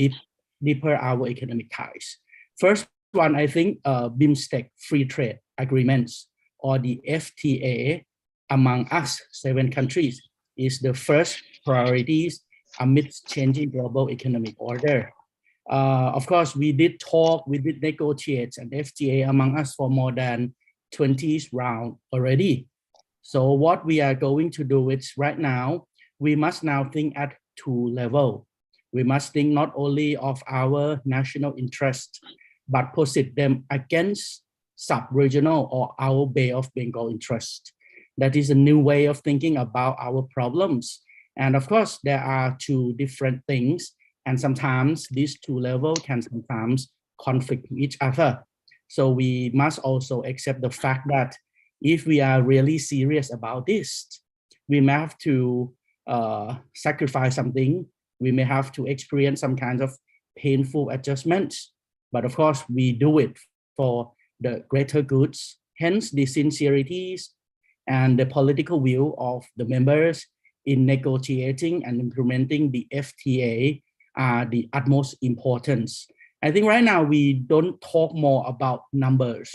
deeper our economic ties. First one, I think Bimstec free trade agreements, or the FTA, among us 7 countries is the first priorities amidst changing global economic order. Of course, we did talk, we did negotiate an FTA among us for more than 20 rounds already. So what we are going to do is right now, we must now think at 2 levels. We must think not only of our national interest, but posit them against sub-regional or our Bay of Bengal interest. That is a new way of thinking about our problems. And of course, there are 2 different things. And sometimes these 2 levels can sometimes conflict with each other. So we must also accept the fact that if we are really serious about this, we may have to sacrifice something. We may have to experience some kinds of painful adjustments. But of course, we do it for the greater goods. Hence, the sincerities and the political will of the members in negotiating and implementing the FTA are the utmost importance. I think right now we don't talk more about numbers.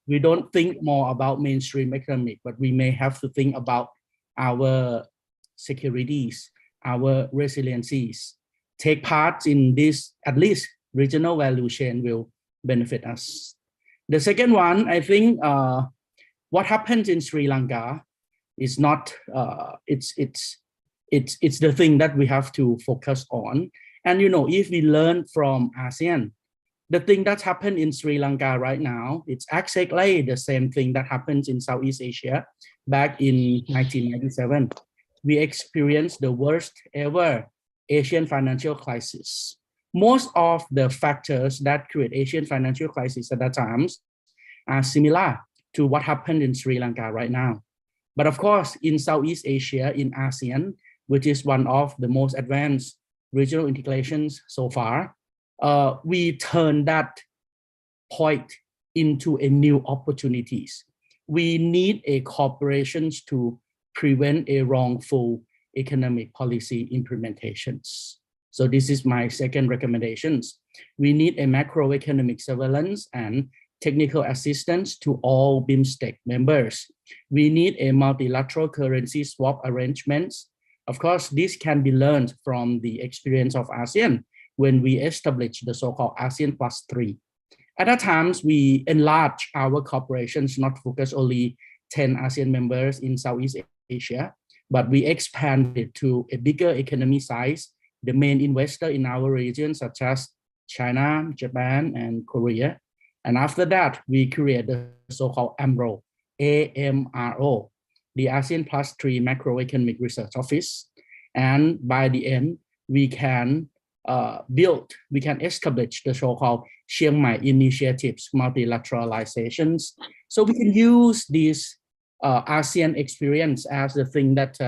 We don't think more about mainstream economic, but we may have to think about our securities, our resiliencies. Take part in this, at least regional value chain will benefit us. The second one, I think what happens in Sri Lanka is not, it's the thing that we have to focus on. And you know, if we learn from ASEAN, the thing that's happened in Sri Lanka right now, it's exactly the same thing that happens in Southeast Asia back in 1997. We experienced the worst ever Asian financial crisis. Most of the factors that create Asian financial crisis at that time are similar to what happened in Sri Lanka right now. But of course, in Southeast Asia, in ASEAN, which is one of the most advanced regional integrations so far, we turn that point into a new opportunities. We need a corporations to prevent a wrongful economic policy implementations. So this is my second recommendations. We need a macroeconomic surveillance and technical assistance to all Bimstec members. We need a multilateral currency swap arrangements. Of course, this can be learned from the experience of ASEAN when we established the so-called ASEAN +3. At that time, we enlarged our corporations, not focus only 10 ASEAN members in Southeast Asia, but we expanded to a bigger economy size, the main investor in our region, such as China, Japan, and Korea. And after that, we created the so-called AMRO, AMRO, the ASEAN +3 Macroeconomic Research Office. And by the end, we can establish the so-called Chiang Mai initiatives, multilateralizations. So we can use this ASEAN experience as the thing that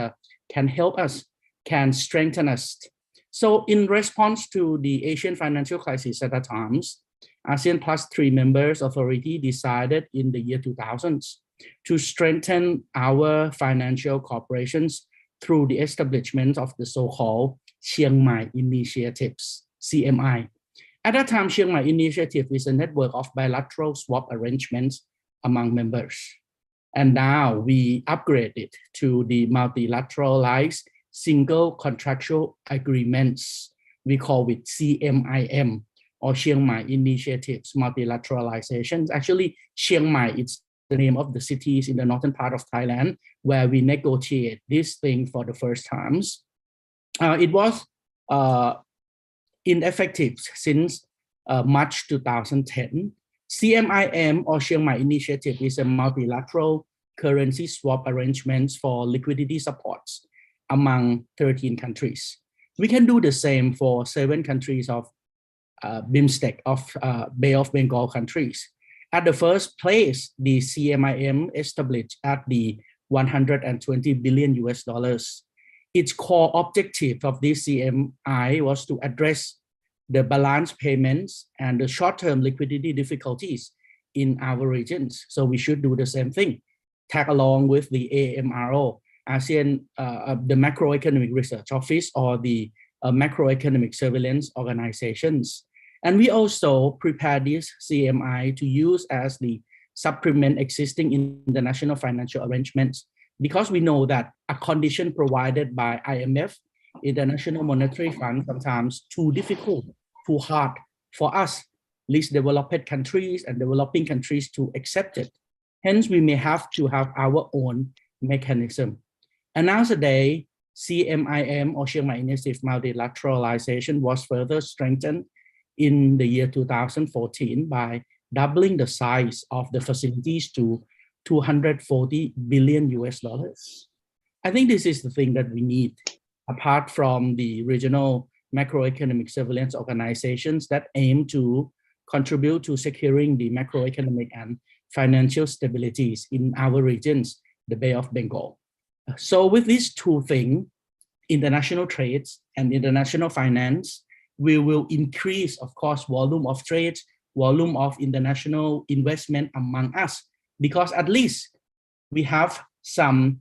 can help us, can strengthen us. So in response to the Asian financial crisis at that time, ASEAN +3 members authority decided in the year 2000 to strengthen our financial corporations through the establishment of the so-called Chiang Mai initiatives, CMI. At that time, Chiang Mai initiative is a network of bilateral swap arrangements among members. And now we upgraded to the multilateralized single contractual agreements. We call it CMIM, or Chiang Mai Initiatives Multilateralizations. Actually, Chiang Mai, it's the name of the cities in the northern part of Thailand where we negotiate this thing for the first times. It was ineffective since March 2010. CMIM, or Chiang Mai Initiative, is a multilateral currency swap arrangements for liquidity supports among 13 countries. We can do the same for 7 countries of Bimstec, of Bay of Bengal countries. At the first place, the CMIM established at the $120 billion US. Its core objective of this CMI was to address the balance payments and the short-term liquidity difficulties in our regions. So we should do the same thing, tag along with the AMRO. ASEAN, the Macroeconomic Research Office or the Macroeconomic Surveillance Organizations. And we also prepare this CMI to use as the supplement existing international financial arrangements, because we know that a condition provided by IMF, International Monetary Fund, sometimes too difficult, too hard for us, least developed countries and developing countries to accept it. Hence, we may have to have our own mechanism. And nowadays, CMIM or Chiang Mai Initiative multilateralization was further strengthened in the year 2014 by doubling the size of the facilities to 240 billion US dollars. I think this is the thing that we need, apart from the regional macroeconomic surveillance organizations that aim to contribute to securing the macroeconomic and financial stabilities in our regions, the Bay of Bengal. So with these two things, international trades and international finance, we will increase, of course, volume of trades, volume of international investment among us, because at least we have some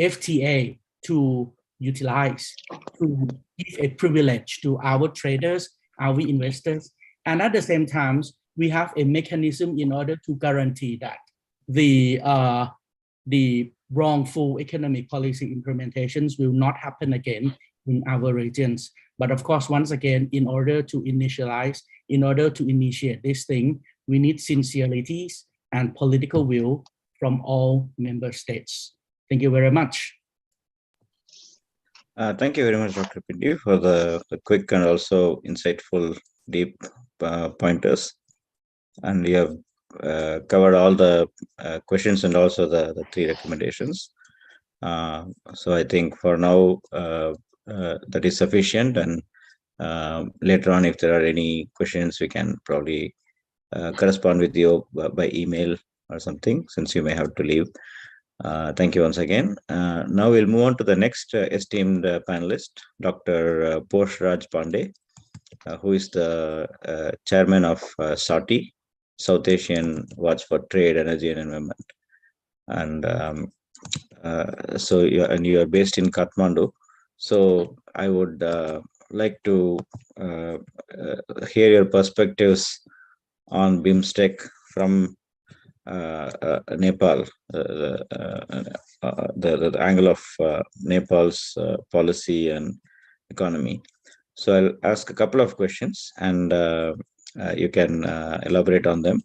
FTA to utilize, to give a privilege to our traders, our investors. And at the same time, we have a mechanism in order to guarantee that the wrongful economic policy implementations will not happen again in our regions. But of course, once again, in order to initialize, in order to initiate this thing, we need sincerities and political will from all member states. Thank you very much. Thank you very much, Dr. Pandey, for the quick and also insightful, deep pointers. And you have covered all the questions and also the 3 recommendations. So I think for now, that is sufficient. And later on, if there are any questions, we can probably correspond with you by email or something, since you may have to leave. Thank you once again. Now we'll move on to the next esteemed panelist, Dr. Porsh Raj Pandey, who is the chairman of SAWTEE, South Asian Watch for Trade, Energy and Environment. And so you are based in Kathmandu. So I would like to hear your perspectives on Bimstec from Nepal, the angle of Nepal's policy and economy. So I'll ask a couple of questions, and you can elaborate on them,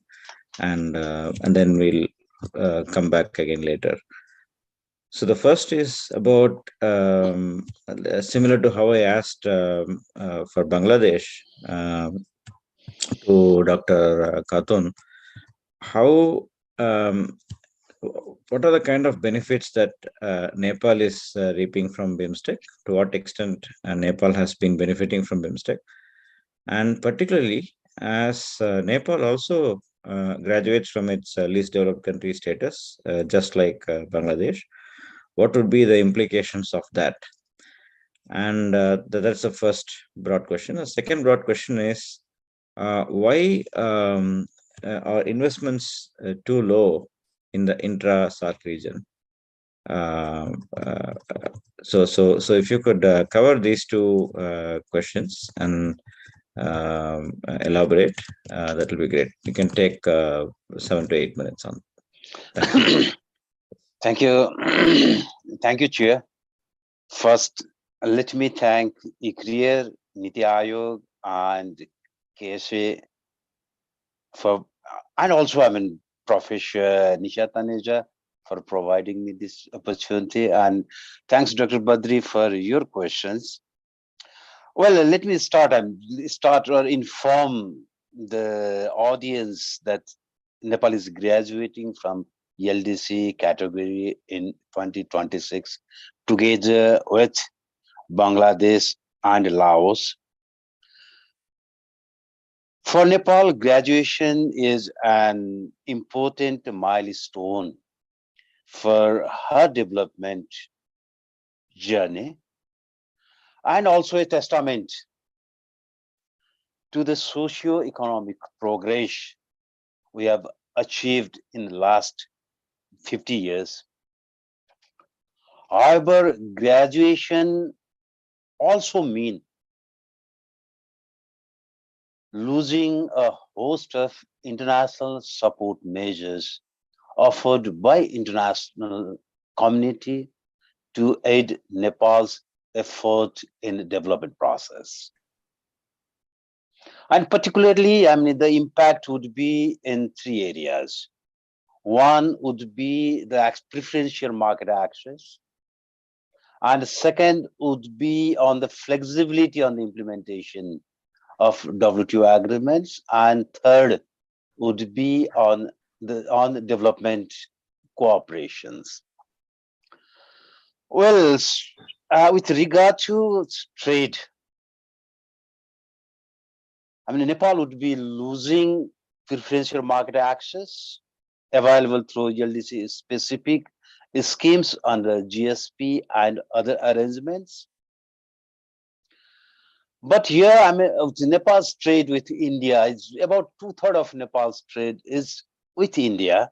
and then we'll come back again later. So the first is about similar to how I asked for Bangladesh to Dr. Khatun. How what are the kind of benefits that Nepal is reaping from Bimstec? To what extent Nepal has been benefiting from Bimstec? And particularly as Nepal also graduates from its least developed country status, just like Bangladesh, what would be the implications of that? And that's the first broad question. The second broad question is, why are investments too low in the intra-SAARC region? So if you could cover these two questions and elaborate, that will be great. You can take 7 to 8 minutes on. Thank you. Thank you, Chair. First, let me thank ICRIER, NITI Aayog, and KSA for, and also Professor Nisha Taneja for providing me this opportunity. And thanks, Dr. Badri, for your questions. Well, let me start or inform the audience that Nepal is graduating from Ldc category in 2026 together with Bangladesh and Laos. For Nepal, graduation is an important milestone for her development journey, and also a testament to the socio-economic progress we have achieved in the last 50 years. However, graduation also means losing a host of international support measures offered by international community to aid Nepal's effort in the development process. And particularly, the impact would be in 3 areas. One would be the preferential market access. And the second would be on the flexibility on the implementation of WTO agreements. And third would be on the development cooperations. Well, with regard to trade, Nepal would be losing preferential market access available through Ldc specific schemes under GSP and other arrangements. But here, Nepal's trade with India is about 2/3 of Nepal's trade is with India.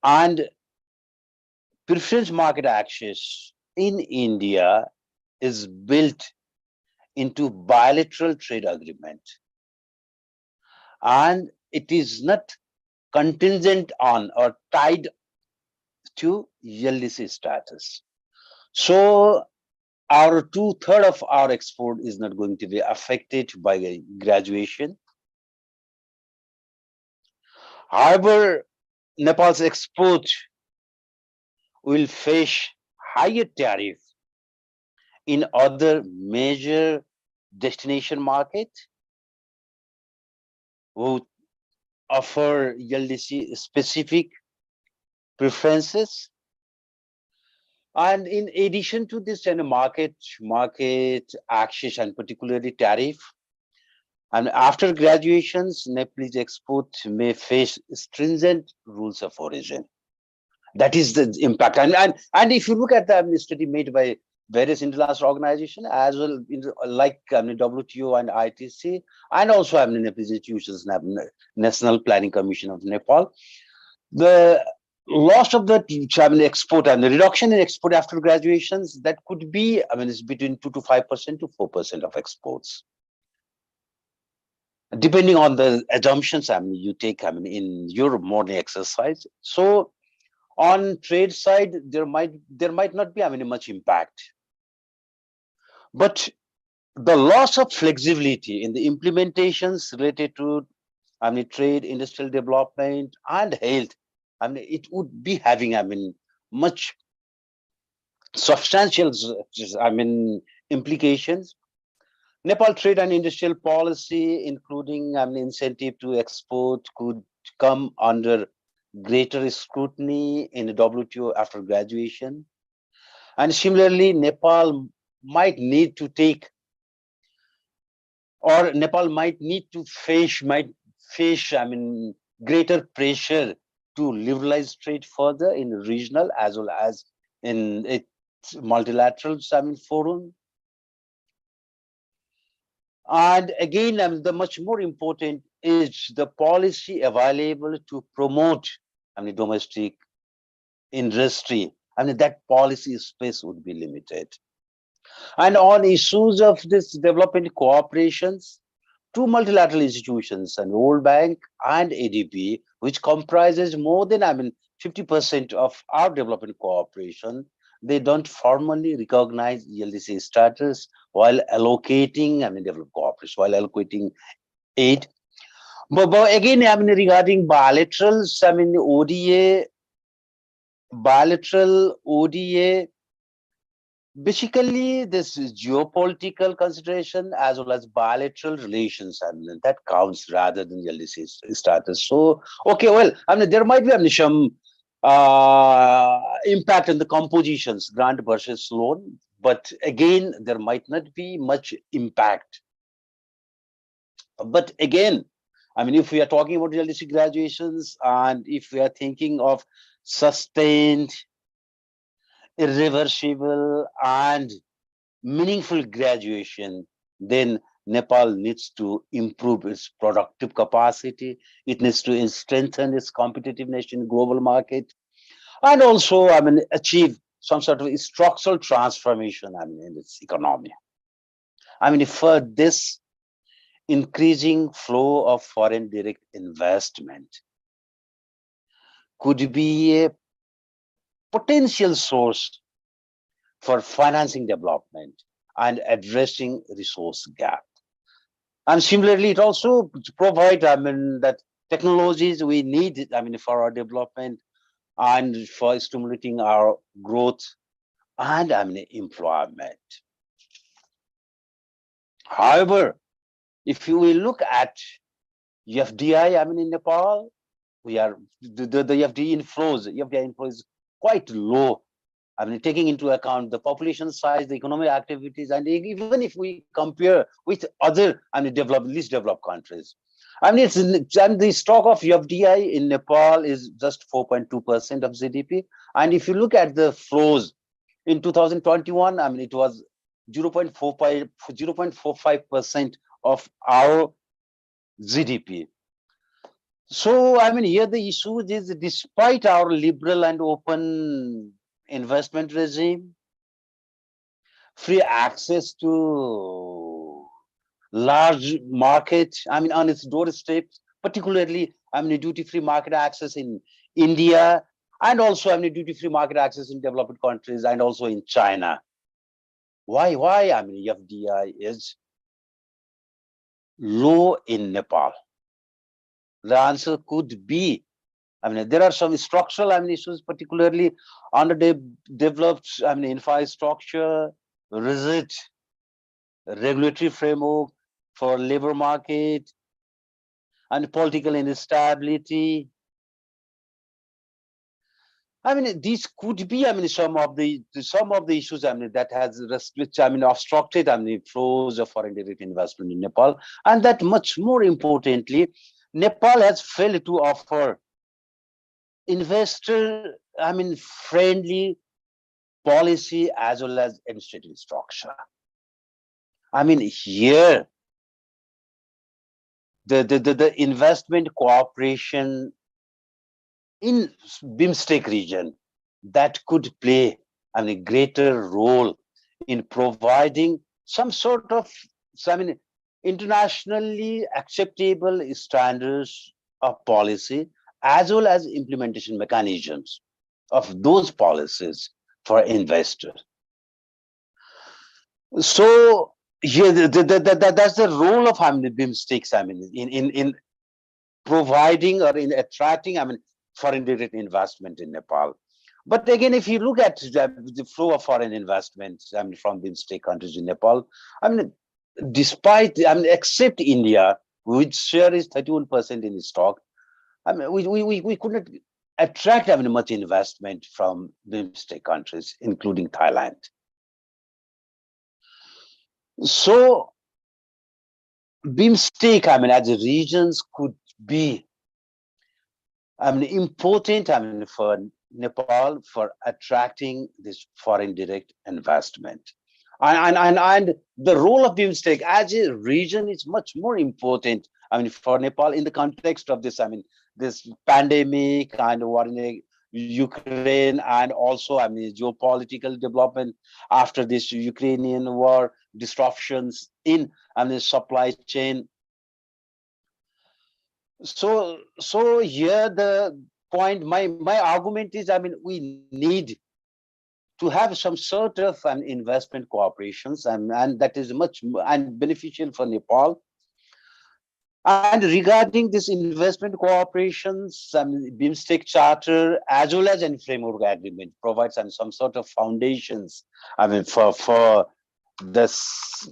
And preferential market access in India is built into bilateral trade agreement. And it is not contingent on or tied to Ldc status. So our 2/3 of our export is not going to be affected by graduation. However, Nepal's export will face higher tariff in other major destination market who offer Ldc specific preferences. And in addition to this market access and particularly tariff, and after graduations, Nepalese export may face stringent rules of origin. That is the impact. And if you look at the study made by various international organizations, as well like WTO and ITC, and also Nepalese institutions, National Planning Commission of Nepal, the loss of the export and the reduction in export after graduations, that could be, it's between 2 to 5% to 4% of exports, depending on the assumptions you take in your morning exercise. So on trade side, there might not be much impact. But the loss of flexibility in the implementations related to trade, industrial development, and health, it would be having much substantial implications. Nepal trade and industrial policy, including incentive to export, could come under greater scrutiny in the WTO after graduation. And similarly, Nepal might need to take, or Nepal might need to face greater pressure to liberalize trade further in regional as well as in its multilateral forum. And again, the much more important is the policy available to promote domestic industry. That policy space would be limited. And on issues of this development cooperations, 2 multilateral institutions, and World Bank and ADB, which comprises more than 50% of our development cooperation, they don't formally recognize Ldc status while allocating development cooperation, while allocating aid. But again, regarding bilaterals, bilateral ODA, basically this is geopolitical consideration as well as bilateral relations, that counts rather than Ldc status. So, okay, well, there might be some impact in the compositions, grant versus loan, but again, there might not be much impact. But again, if we are talking about Ldc graduations, and if we are thinking of sustained, irreversible, and meaningful graduation, then Nepal needs to improve its productive capacity. It needs to strengthen its competitiveness in global market. and also, achieve some sort of structural transformation, in its economy. For this increasing flow of foreign direct investment could be a potential source for financing development and addressing resource gap. And similarly, it also provides, that technologies we need, for our development and for stimulating our growth and, employment. However, if you will look at FDI, in Nepal, we are the FDI inflow is quite low. Taking into account the population size, the economic activities, and even if we compare with other least developed countries, the stock of FDI in Nepal is just 4.2% of GDP. And if you look at the flows in 2021, it was 0.45% of our GDP. So, here the issue is, despite our liberal and open investment regime, free access to large market, on its doorstep, particularly, duty-free market access in India, and also, duty-free market access in developed countries and also in China. Why, FDI is low in Nepal? The answer could be, there are some structural issues, particularly underdeveloped infrastructure, rigid regulatory framework for labor market, and political instability. These could be some of the issues that has obstructed flows of foreign direct investment in Nepal, and that much more importantly, Nepal has failed to offer investor friendly policy as well as administrative structure. Here the investment cooperation in Bimstek region that could play a greater role in providing some sort of internationally acceptable standards of policy as well as implementation mechanisms of those policies for investors. So here that's the role of Bimstecs in providing or in attracting foreign direct investment in Nepal. But again, if you look at the flow of foreign investment from Bimstek countries in Nepal, despite except India, which share is 31% in its stock, we could not attract much investment from Bimstek countries, including Thailand. So Bimstek, as regions could be important for Nepal for attracting this foreign direct investment. And the role of Bimstek as a region is much more important for Nepal in the context of this this pandemic and war in Ukraine, and also geopolitical development after this Ukrainian war, disruptions in the supply chain. So here the point, my argument is, we need to have some sort of investment cooperations, and that is much and beneficial for Nepal. And regarding this investment cooperations, Bimstek Charter as well as a framework agreement provides some sort of foundations for this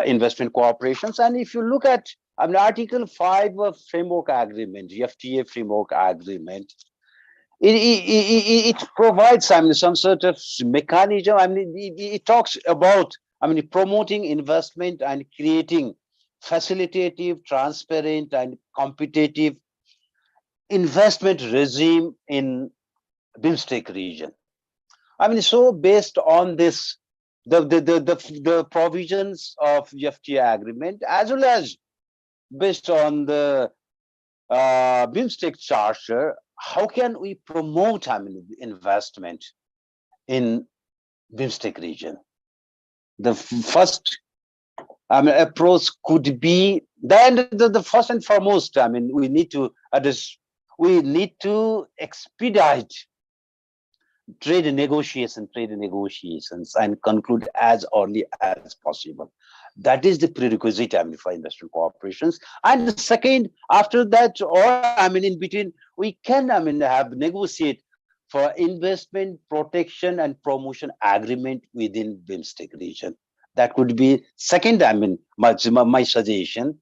investment cooperations. And if you look at Article 5 of framework agreement, FTA framework agreement, it provides some sort of mechanism. It talks about promoting investment and creating facilitative, transparent, and competitive investment regime in Bimstek region. So based on this, the provisions of FTA agreement, as well as based on the Bimstek Charter, how can we promote investment in Bimstek region? The first approach could be the first and foremost. We need to address. We need to expedite trade negotiations, and conclude as early as possible. That is the prerequisite for industrial cooperations. And the second, after that, or in between, we can have negotiate for investment protection and promotion agreement within Bimstek region. That could be second, my suggestion.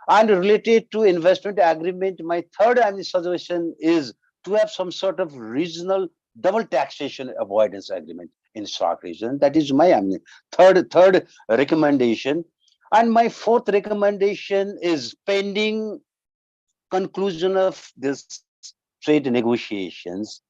And related to investment agreement, my third suggestion is to have some sort of regional double taxation avoidance agreement in SAARC region. That is my third recommendation. And my fourth recommendation is pending conclusion of this trade negotiations,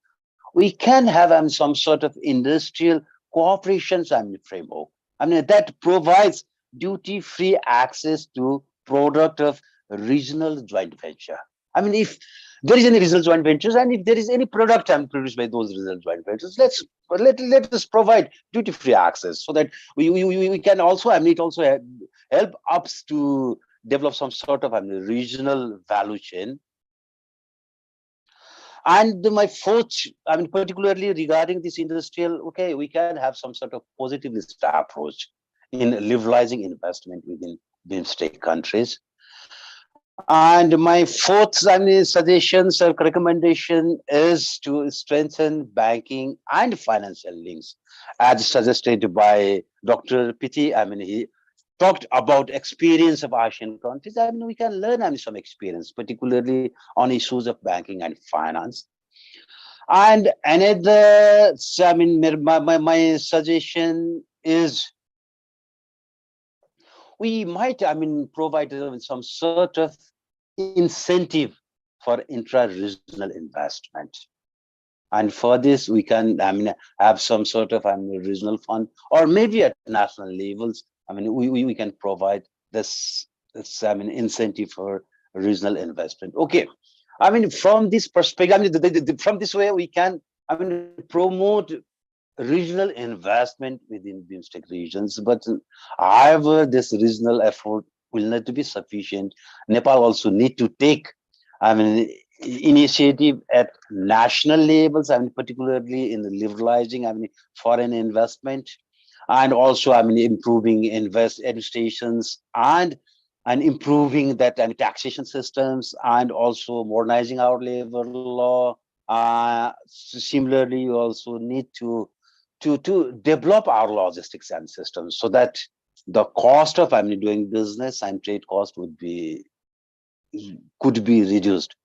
we can have some sort of industrial cooperations framework. That provides duty-free access to product of regional joint venture. If there is any regional joint ventures, and if there is any product produced by those regional joint ventures, let us provide duty-free access so that we can also it also help us to develop some sort of regional value chain. And my fourth, particularly regarding this industrial, we can have some sort of positivist approach in liberalizing investment within Bimstek countries. And my fourth suggestions or recommendation is to strengthen banking and financial links, as suggested by Dr. Piti. He talked about experience of Asian countries. We can learn some experience, particularly on issues of banking and finance. And another, my suggestion is we might, provide some sort of incentive for intra-regional investment. And for this, we can, have some sort of regional fund, or maybe at national levels. We can provide this incentive for regional investment. Okay, from this perspective, from this way, we can, promote regional investment within Bimstek regions. But however, this regional effort will not be sufficient. Nepal also need to take, initiative at national levels, particularly in liberalizing, foreign investment, and also, improving administrations and improving that taxation systems, and also modernizing our labor law. Similarly, we also need to develop our logistics and systems so that the cost of doing business and trade cost could be reduced.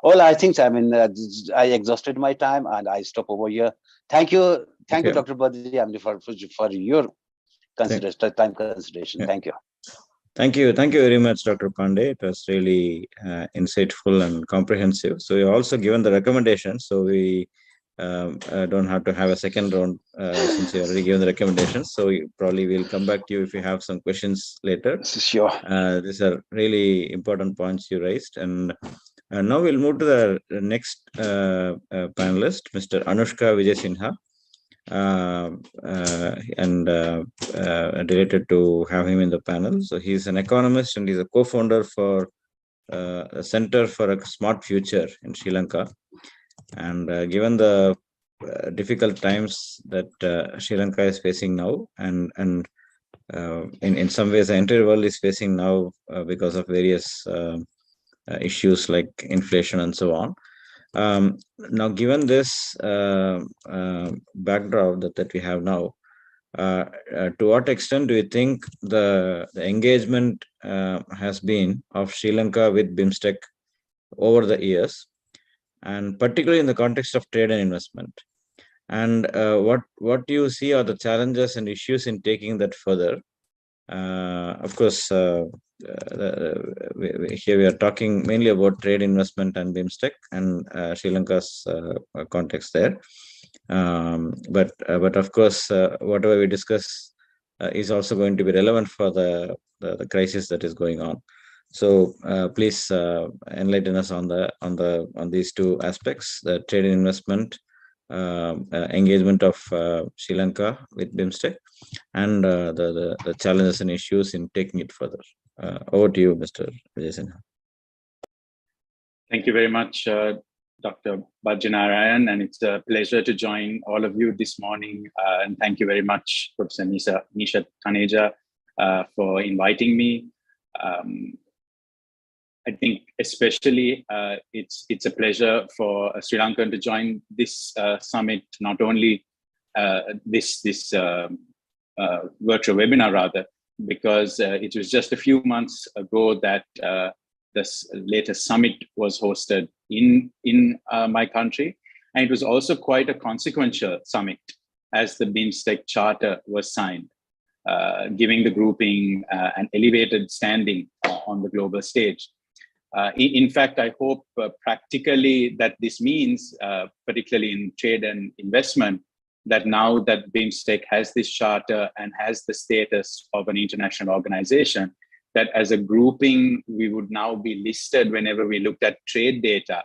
Well, I think I exhausted my time and I stop over here. Thank you, Dr. Badri, for your time consideration. Thank you. Thank you very much, Dr. Pandey. It was really insightful and comprehensive. So you also given the recommendations, so we don't have to have a second round since you already given the recommendations. So we probably will come back to you if you have some questions later. Sure. These are really important points you raised. And now we'll move to the next panelist, Mr. Anushka Vijay Sinha. Delighted to have him in the panel. So he's an economist and he's a co-founder for a Center for a Smart Future in Sri Lanka. And given the difficult times that Sri Lanka is facing now, and in some ways the entire world is facing now because of various issues like inflation and so on. Now, given this backdrop that we have now, to what extent do you think the engagement has been of Sri Lanka with Bimstek over the years, and particularly in the context of trade and investment? And what do you see are the challenges and issues in taking that further? Of course, here we are talking mainly about trade, investment, and Bimstek, and Sri Lanka's context there. But of course, whatever we discuss is also going to be relevant for the crisis that is going on. So please enlighten us on these two aspects: the trade and investment engagement of Sri Lanka with Bimstek, and the challenges and issues in taking it further. Over to you, Mr. Vijay Sinha. Thank you very much, Dr. Baji Narayan, and it's a pleasure to join all of you this morning. And thank you very much, Professor Nisha Taneja, for inviting me. I think especially it's a pleasure for Sri Lankan to join this summit, not only this virtual webinar rather, because it was just a few months ago that this latest summit was hosted in my country. And it was also quite a consequential summit as the Bimstek Charter was signed, giving the grouping an elevated standing on the global stage. In fact, I hope practically that this means, particularly in trade and investment, that now that Bimstek has this charter and has the status of an international organization, that as a grouping, we would now be listed whenever we looked at trade data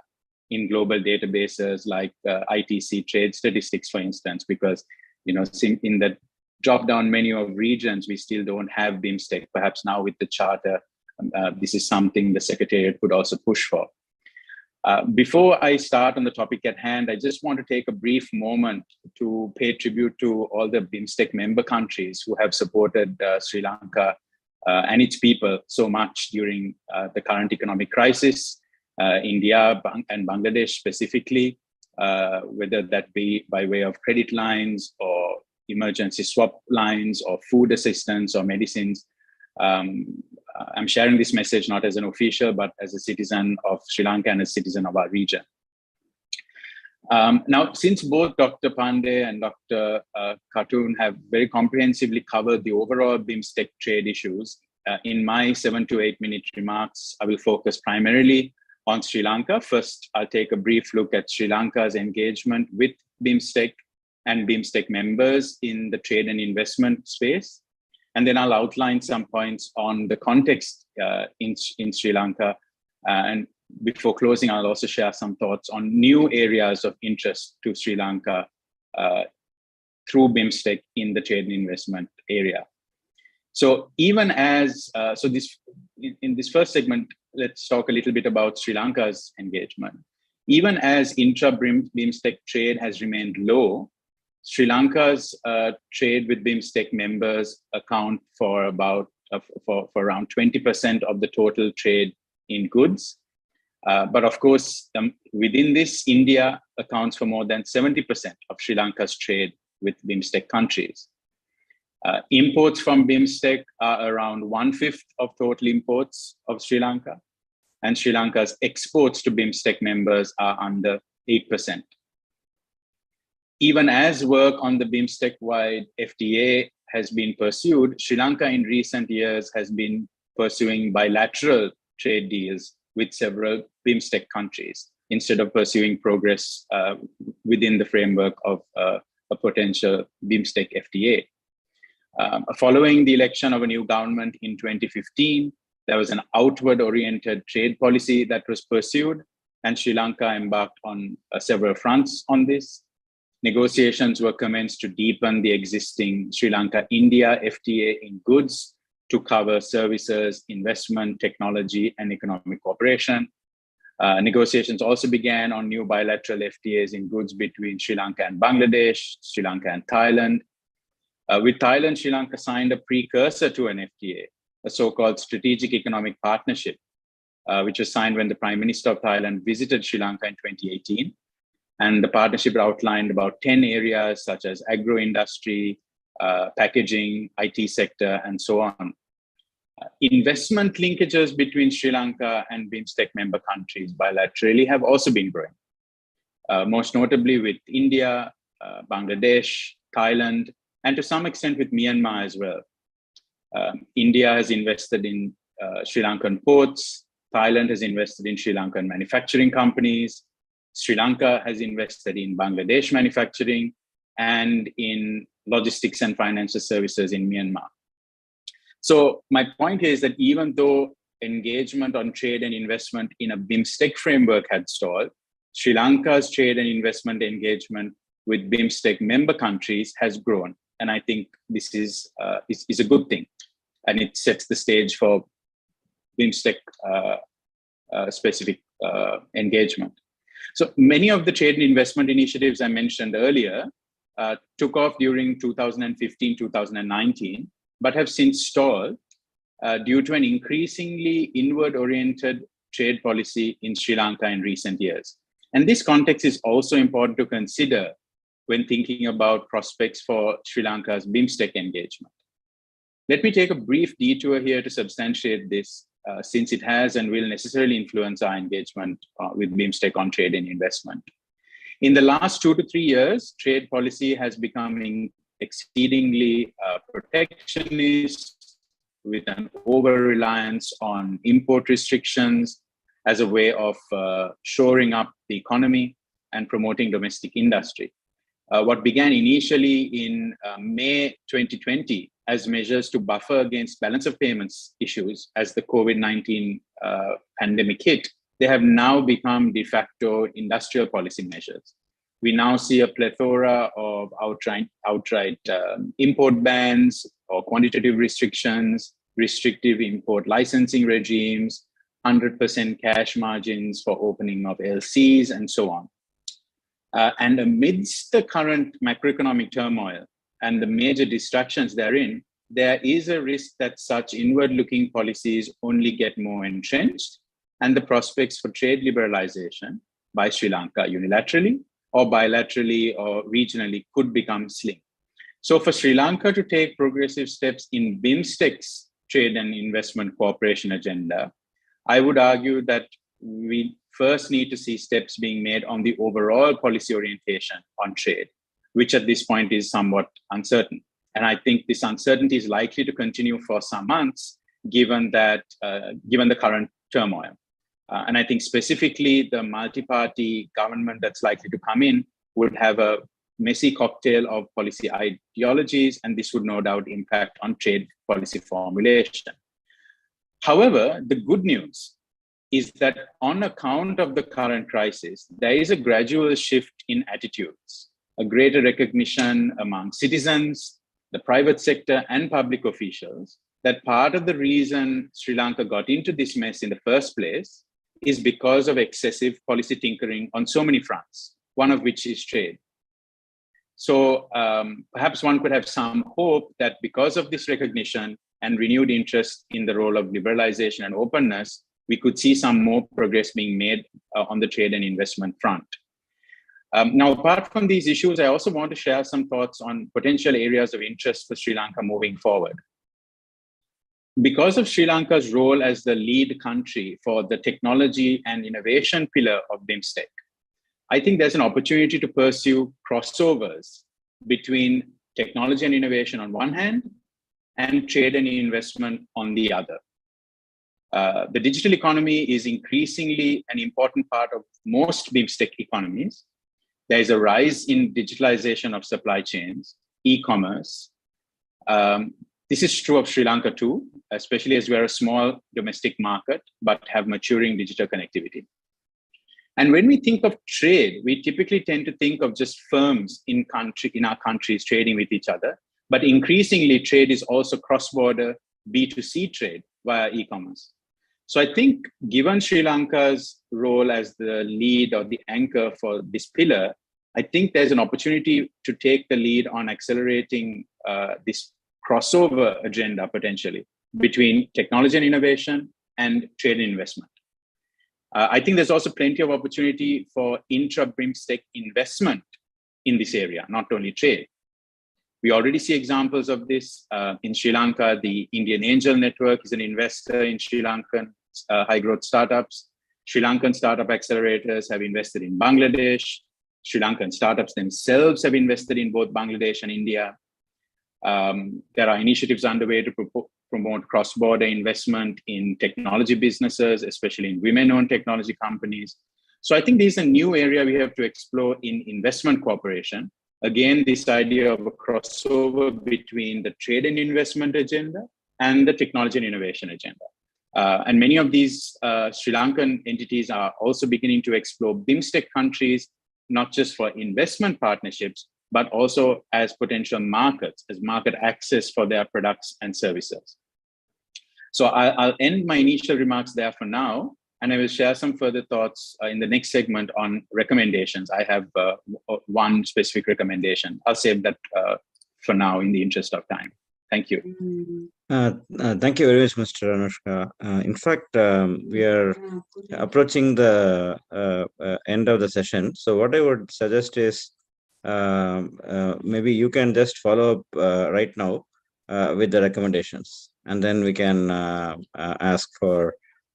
in global databases like ITC trade statistics, for instance, because in the drop-down menu of regions, we still don't have Bimstek. Perhaps now with the charter, this is something the Secretariat could also push for. Before I start on the topic at hand, I just want to take a brief moment to pay tribute to all the Bimstek member countries who have supported Sri Lanka and its people so much during the current economic crisis, India and Bangladesh specifically, whether that be by way of credit lines or emergency swap lines or food assistance or medicines. I'm sharing this message not as an official, but as a citizen of Sri Lanka and a citizen of our region. Now, since both Dr. Pandey and Dr. Khatun have very comprehensively covered the overall Bimstek trade issues, in my 7 to 8 minute remarks, I will focus primarily on Sri Lanka. First, I'll take a brief look at Sri Lanka's engagement with Bimstek and Bimstek members in the trade and investment space. And then I'll outline some points on the context in Sri Lanka. And before closing, I'll also share some thoughts on new areas of interest to Sri Lanka through Bimstek in the trade and investment area. So even as, in this first segment, let's talk a little bit about Sri Lanka's engagement. Even as intra-Bimstek trade has remained low, Sri Lanka's trade with Bimstek members account for about for around 20% of the total trade in goods. But of course, within this, India accounts for more than 70% of Sri Lanka's trade with Bimstek countries. Imports from Bimstek are around 1/5 of total imports of Sri Lanka, and Sri Lanka's exports to Bimstek members are under 8%. Even as work on the Bimstek-wide FTA has been pursued, Sri Lanka in recent years has been pursuing bilateral trade deals with several Bimstek countries instead of pursuing progress within the framework of a potential Bimstek FTA. Following the election of a new government in 2015, there was an outward-oriented trade policy that was pursued, and Sri Lanka embarked on several fronts on this. Negotiations were commenced to deepen the existing Sri Lanka-India FTA in goods to cover services, investment, technology, and economic cooperation. Negotiations also began on new bilateral FTAs in goods between Sri Lanka and Bangladesh, Sri Lanka and Thailand. With Thailand, Sri Lanka signed a precursor to an FTA, a so-called Strategic Economic Partnership, which was signed when the Prime Minister of Thailand visited Sri Lanka in 2018. And the partnership outlined about 10 areas such as agro-industry, packaging, IT sector, and so on. Investment linkages between Sri Lanka and Bimstek member countries bilaterally have also been growing, most notably with India, Bangladesh, Thailand, and to some extent with Myanmar as well. India has invested in Sri Lankan ports. Thailand has invested in Sri Lankan manufacturing companies. Sri Lanka has invested in Bangladesh manufacturing and in logistics and financial services in Myanmar. So my point is that even though engagement on trade and investment in a Bimstek framework had stalled, Sri Lanka's trade and investment engagement with Bimstek member countries has grown. And I think this is a good thing. And it sets the stage for Bimstek specific engagement. So many of the trade and investment initiatives I mentioned earlier took off during 2015, 2019, but have since stalled due to an increasingly inward-oriented trade policy in Sri Lanka in recent years. And this context is also important to consider when thinking about prospects for Sri Lanka's Bimstek engagement. Let me take a brief detour here to substantiate this, since it has and will necessarily influence our engagement with Bimstek on trade and investment. In the last 2 to 3 years, trade policy has become exceedingly protectionist, with an over-reliance on import restrictions as a way of shoring up the economy and promoting domestic industry. What began initially in May 2020 as measures to buffer against balance of payments issues as the COVID-19 pandemic hit, they have now become de facto industrial policy measures. We now see a plethora of outright import bans or quantitative restrictions, restrictive import licensing regimes, 100% cash margins for opening of LCs, and so on. And amidst the current macroeconomic turmoil and the major distractions therein, there is a risk that such inward-looking policies only get more entrenched, and the prospects for trade liberalization by Sri Lanka unilaterally or bilaterally or regionally could become slim. So for Sri Lanka to take progressive steps in Bimstek's trade and investment cooperation agenda, I would argue that we first need to see steps being made on the overall policy orientation on trade, which at this point is somewhat uncertain. And I think this uncertainty is likely to continue for some months, given the current turmoil. And I think specifically the multi-party government that's likely to come in would have a messy cocktail of policy ideologies, and this would no doubt impact on trade policy formulation. However, the good news is that on account of the current crisis, there is a gradual shift in attitudes, a greater recognition among citizens, the private sector, and public officials that part of the reason Sri Lanka got into this mess in the first place is because of excessive policy tinkering on so many fronts, one of which is trade. So perhaps one could have some hope that because of this recognition and renewed interest in the role of liberalization and openness, we could see some more progress being made on the trade and investment front. Now, apart from these issues, I also want to share some thoughts on potential areas of interest for Sri Lanka moving forward. Because of Sri Lanka's role as the lead country for the technology and innovation pillar of Bimstek, I think there's an opportunity to pursue crossovers between technology and innovation on one hand and trade and investment on the other. The digital economy is increasingly an important part of most Bimstek economies. There is a rise in digitalization of supply chains, e-commerce. This is true of Sri Lanka too, especially as we are a small domestic market, but have maturing digital connectivity. And when we think of trade, we typically tend to think of just firms in our countries trading with each other. But increasingly, trade is also cross-border B2C trade via e-commerce. So I think given Sri Lanka's role as the lead or the anchor for this pillar, I think there's an opportunity to take the lead on accelerating this crossover agenda potentially between technology and innovation and trade and investment. I think there's also plenty of opportunity for intra-Bimstek investment in this area, not only trade. We already see examples of this in Sri Lanka. The Indian Angel Network is an investor in Sri Lankan high-growth startups. Sri Lankan startup accelerators have invested in Bangladesh. Sri Lankan startups themselves have invested in both Bangladesh and India. There are initiatives underway to promote cross-border investment in technology businesses, especially in women-owned technology companies. So I think this is a new area we have to explore in investment cooperation. Again, this idea of a crossover between the trade and investment agenda and the technology and innovation agenda. And many of these Sri Lankan entities are also beginning to explore Bimstek countries, not just for investment partnerships, but also as potential markets, as market access for their products and services. So I'll end my initial remarks there for now, and I will share some further thoughts in the next segment on recommendations. I have one specific recommendation. I'll save that for now in the interest of time. Thank you. Thank you very much, Mr. Anushka. In fact, we are approaching the end of the session. So what I would suggest is maybe you can just follow up right now with the recommendations, and then we can ask for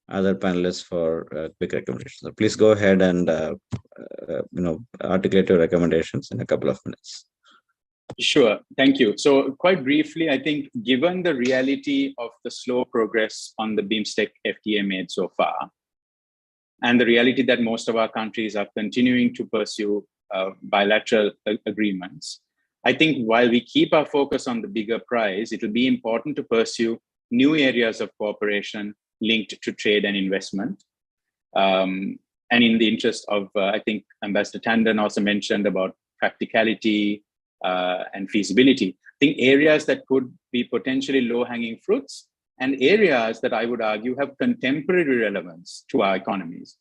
other panelists for quick recommendations. So please go ahead and articulate your recommendations in a couple of minutes. Sure, thank you. So quite briefly, I think given the reality of the slow progress on the Bimstek FTA made so far, and the reality that most of our countries are continuing to pursue bilateral agreements, I think while we keep our focus on the bigger prize, it will be important to pursue new areas of cooperation linked to trade and investment. And in the interest of, I think Ambassador Tandon also mentioned about practicality and feasibility. I think areas that could be potentially low-hanging fruits and areas that I would argue have contemporary relevance to our economies.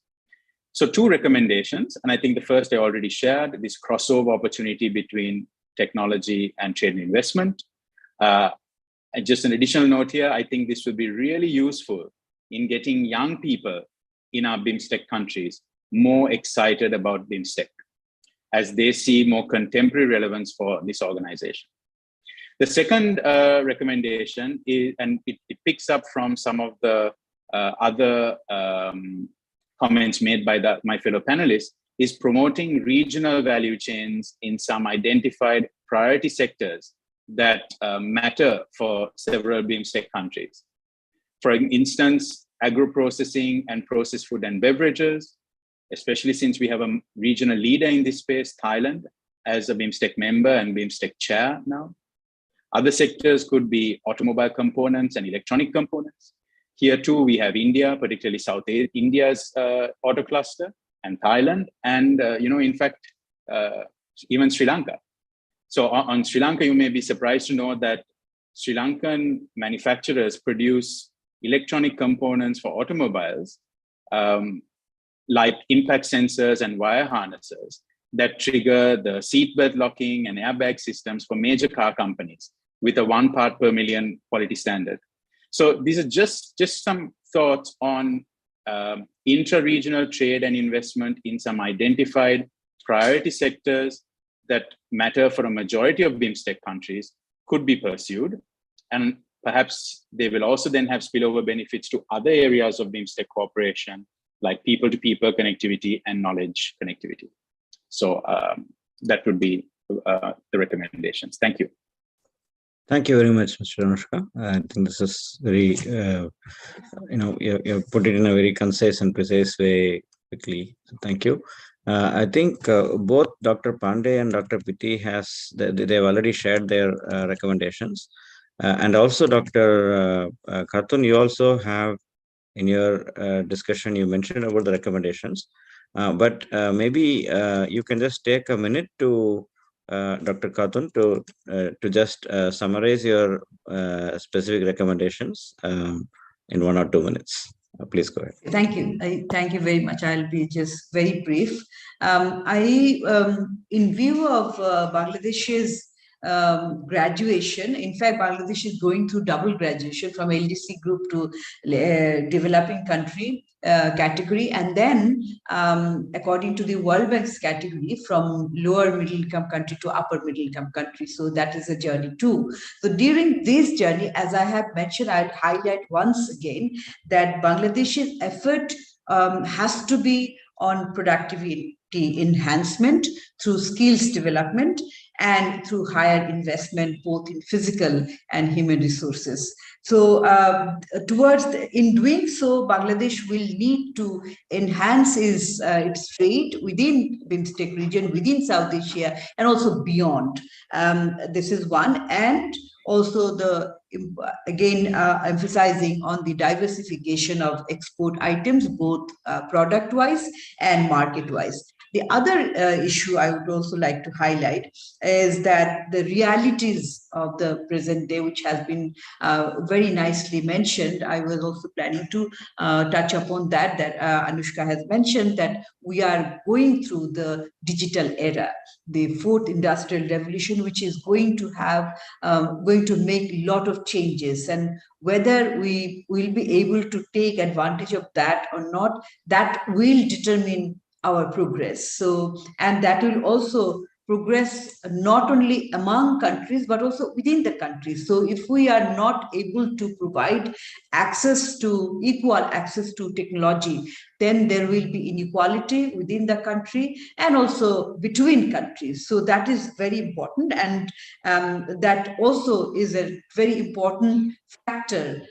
So 2 recommendations, and I think the first I already shared, this crossover opportunity between technology and trade and investment. And just an additional note here, I think this would be really useful in getting young people in our Bimstek countries more excited about Bimstek, as they see more contemporary relevance for this organization. The second recommendation is, and it picks up from some of the other comments made by my fellow panelists, is promoting regional value chains in some identified priority sectors that matter for several Bimstek countries. For instance, agro-processing and processed food and beverages, especially since we have a regional leader in this space, Thailand, as a Bimstek member and Bimstek chair now. Other sectors could be automobile components and electronic components. Here too, we have India, particularly South India's auto cluster, and Thailand, and in fact, even Sri Lanka. So on Sri Lanka, you may be surprised to know that Sri Lankan manufacturers produce electronic components for automobiles, like impact sensors and wire harnesses that trigger the seatbelt locking and airbag systems for major car companies with a 1 part per million quality standard. So these are just some thoughts on intra-regional trade and investment in some identified priority sectors that matter for a majority of Bimstek countries could be pursued. And perhaps they will also then have spillover benefits to other areas of Bimstek cooperation, like people-to-people connectivity and knowledge connectivity. So that would be the recommendations. Thank you. Thank you very much, Mr. Anushka. I think this is very, you put it in a very concise and precise way quickly. So thank you. I think both Dr. Pandey and Dr. Pitti they've already shared their recommendations. And also Dr. Khatun, you also have in your discussion, you mentioned about the recommendations, but maybe you can just take a minute to Dr. Khatun to just summarize your specific recommendations in 1 or 2 minutes. Please go ahead. Thank you. Thank you very much. I'll be just very brief. In view of Bangladesh's graduation, in fact, Bangladesh is going through double graduation from LDC group to developing country category, and then according to the World Bank's category, from lower middle income country to upper middle income country. So that is a journey too. So during this journey, as I have mentioned, I'll highlight once again that Bangladesh's effort has to be on productivity enhancement through skills development and through higher investment, both in physical and human resources. So in doing so, Bangladesh will need to enhance its trade within Bimstek region, within South Asia, and also beyond. This is one. And also again emphasizing on the diversification of export items, both product-wise and market-wise. The other issue I would also like to highlight is that the realities of the present day, which has been very nicely mentioned. I was also planning to touch upon that Anushka has mentioned, that we are going through the digital era, the fourth industrial revolution, which is going to make a lot of changes, and whether we will be able to take advantage of that or not, that will determine our progress. So, and that will also progress not only among countries, but also within the countries. So if we are not able to provide equal access to technology, then there will be inequality within the country and also between countries. So that is very important. And that also is a very important factor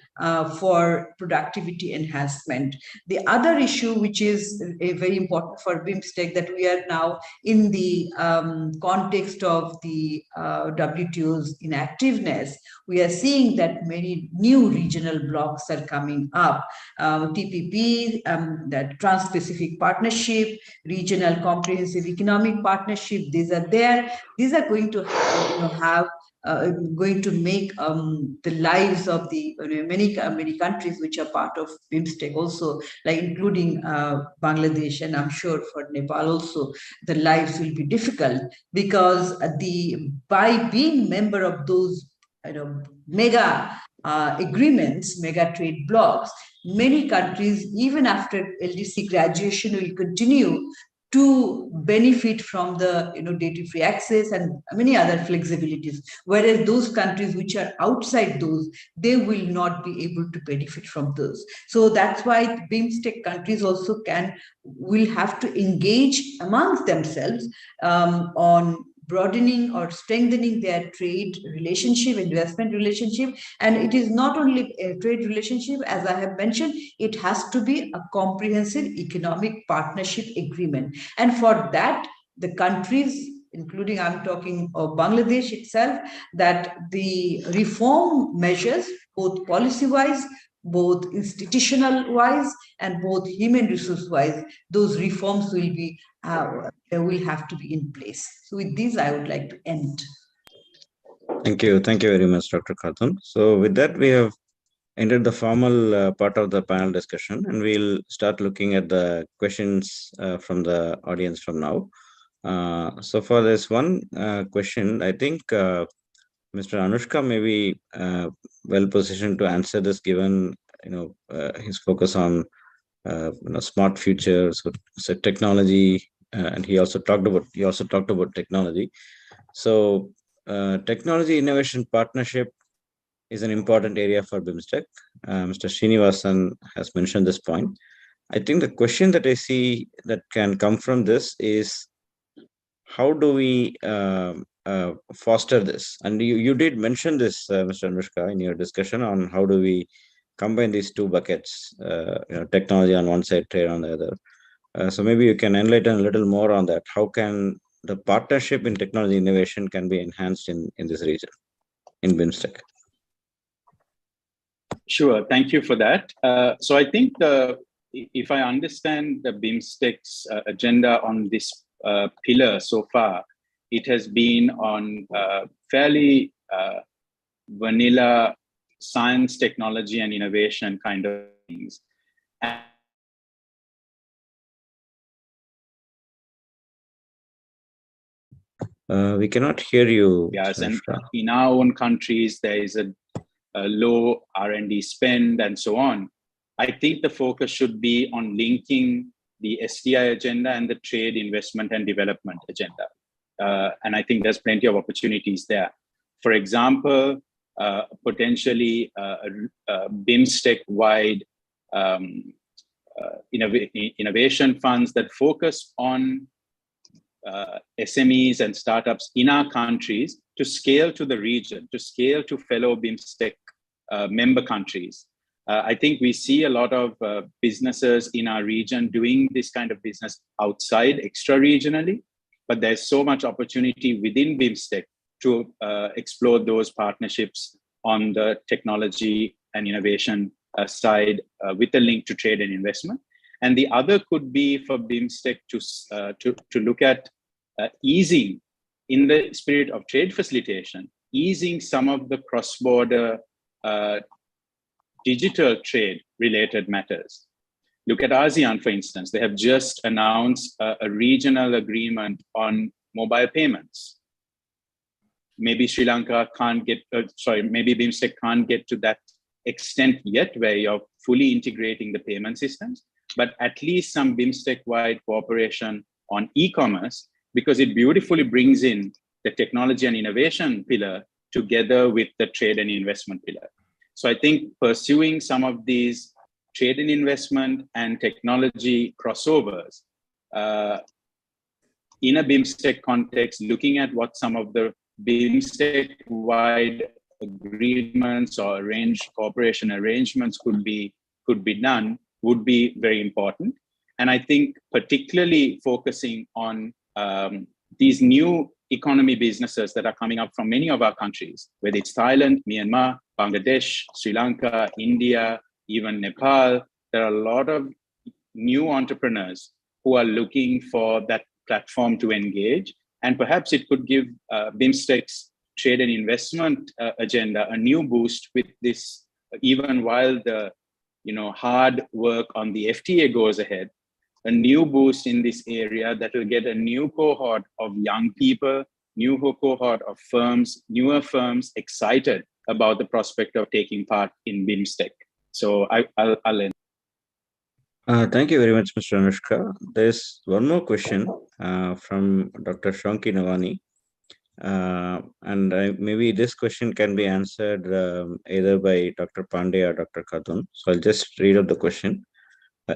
for productivity enhancement. The other issue, which is very important for Bimstek, that we are now in the context of the WTO's inactiveness, we are seeing that many new regional blocks are coming up. TPP, that Trans-Pacific Partnership, Regional Comprehensive Economic Partnership, these are there. These are going to going to make the lives of the many countries which are part of Bimstek also, like including Bangladesh, and I'm sure for Nepal also, the lives will be difficult, because by being member of those mega agreements, mega trade blocs, many countries, even after LDC graduation, will continue to benefit from the duty-free access and many other flexibilities, whereas those countries which are outside those, they will not be able to benefit from those. So that's why Bimstek countries also will have to engage amongst themselves on broadening or strengthening their trade relationship, investment relationship. And it is not only a trade relationship, as I have mentioned, it has to be a comprehensive economic partnership agreement. And for that, the countries, including I'm talking of Bangladesh itself, that the reform measures, both policy-wise, both institutional-wise, and both human resource-wise, those reforms will have to be in place. So with this, I would like to end. Thank you very much, Dr. Khatun. So with that, we have entered the formal part of the panel discussion, and we'll start looking at the questions from the audience from now. So for this one question, I think Mr. Anushka may be well positioned to answer this, given his focus on smart futures, so technology, and he also talked about technology. So technology innovation partnership is an important area for Bimstek. Mr. Srinivasan has mentioned this point. I think the question that I see that can come from this is, how do we foster this? And you did mention this, Mr. Anushka, in your discussion on how do we combine these two buckets, technology on one side, trade on the other. So maybe you can enlighten a little more on that. How can the partnership in technology innovation can be enhanced in this region, in Bimstek? Sure, thank you for that. So I think if I understand the Bimstek's agenda on this pillar so far, it has been on fairly vanilla science, technology, and innovation kind of things. We cannot hear you. Yes, and in our own countries, there is a low R&D spend and so on. I think the focus should be on linking the STI agenda and the trade, investment, and development agenda. And I think there's plenty of opportunities there. For example, potentially Bimstek-wide innovation funds that focus on SMEs and startups in our countries to scale to the region, to scale to fellow Bimstec member countries. I think we see a lot of businesses in our region doing this kind of business outside, extra-regionally, but there's so much opportunity within Bimstec to explore those partnerships on the technology and innovation side with a link to trade and investment. And the other could be for Bimstec to look at easing, in the spirit of trade facilitation, easing some of the cross-border digital trade related matters. Look at ASEAN, for instance. They have just announced a regional agreement on mobile payments. Maybe Sri Lanka can't get, maybe Bimstec can't get to that extent yet where you're fully integrating the payment systems, but at least some Bimstec-wide cooperation on e-commerce, because it beautifully brings in the technology and innovation pillar together with the trade and investment pillar. So I think pursuing some of these trade and investment and technology crossovers in a Bimstec context, looking at what some of the Bimstec-wide agreements or cooperation arrangements could be done would be very important. And I think particularly focusing on these new economy businesses that are coming up from many of our countries, whether it's Thailand, Myanmar, Bangladesh, Sri Lanka, India, even Nepal. There are a lot of new entrepreneurs who are looking for that platform to engage. And perhaps it could give Bimstec's trade and investment agenda a new boost with this, even while the hard work on the FTA goes ahead, a new boost in this area that will get a new cohort of young people, new cohort of firms, newer firms excited about the prospect of taking part in Bimstec. So I'll end. Thank you very much, Mr. Anushka. There's one more question from Dr. Shonki Navani. And maybe this question can be answered either by Dr. Pandey or Dr. Khatun. So I'll just read out the question.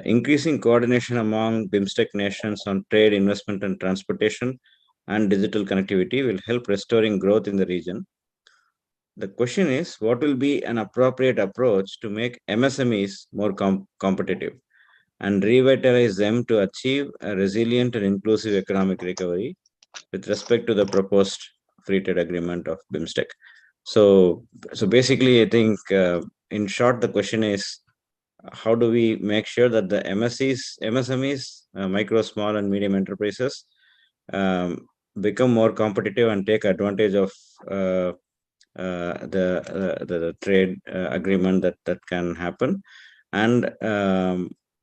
Increasing coordination among Bimstec nations on trade, investment, and transportation and digital connectivity will help restoring growth in the region. The question is, what will be an appropriate approach to make MSMEs more competitive and revitalize them to achieve a resilient and inclusive economic recovery with respect to the proposed free trade agreement of Bimstec? So basically, I think in short, the question is, how do we make sure that the MSMEs, micro, small, and medium enterprises become more competitive and take advantage of the trade agreement that can happen, and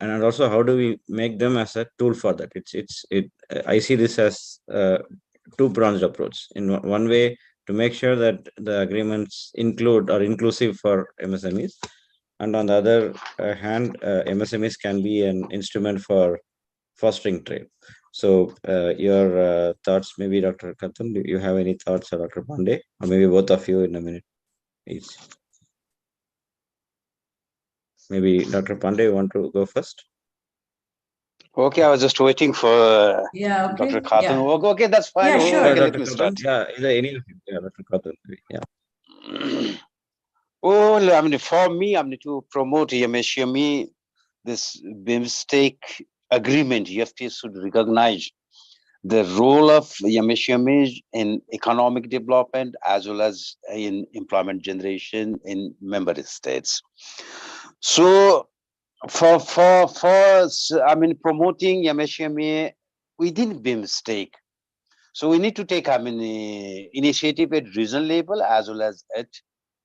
also how do we make them as a tool for that? I see this as a two-pronged approach. In one way, to make sure that the agreements include or inclusive for MSMEs, and on the other hand, MSMEs can be an instrument for fostering trade. So your thoughts, maybe Dr. Khatun, do you have any thoughts, or Dr. Pandey, or maybe both of you in a minute each? Maybe Dr. Pandey, you want to go first? Okay, I was just waiting for Dr. Khatun. Yeah. Okay, that's fine. Yeah, sure. Okay, let me start. Yeah, any of you. Yeah, Dr. Khatun. Yeah. Well, I mean, for me, I mean, to promote MSME, this Bimstec agreement, FTA should recognize the role of MSME in economic development as well as in employment generation in member states. So, for I mean, promoting MSME within Bimstec, so we need to take, I mean, initiative at regional level as well as at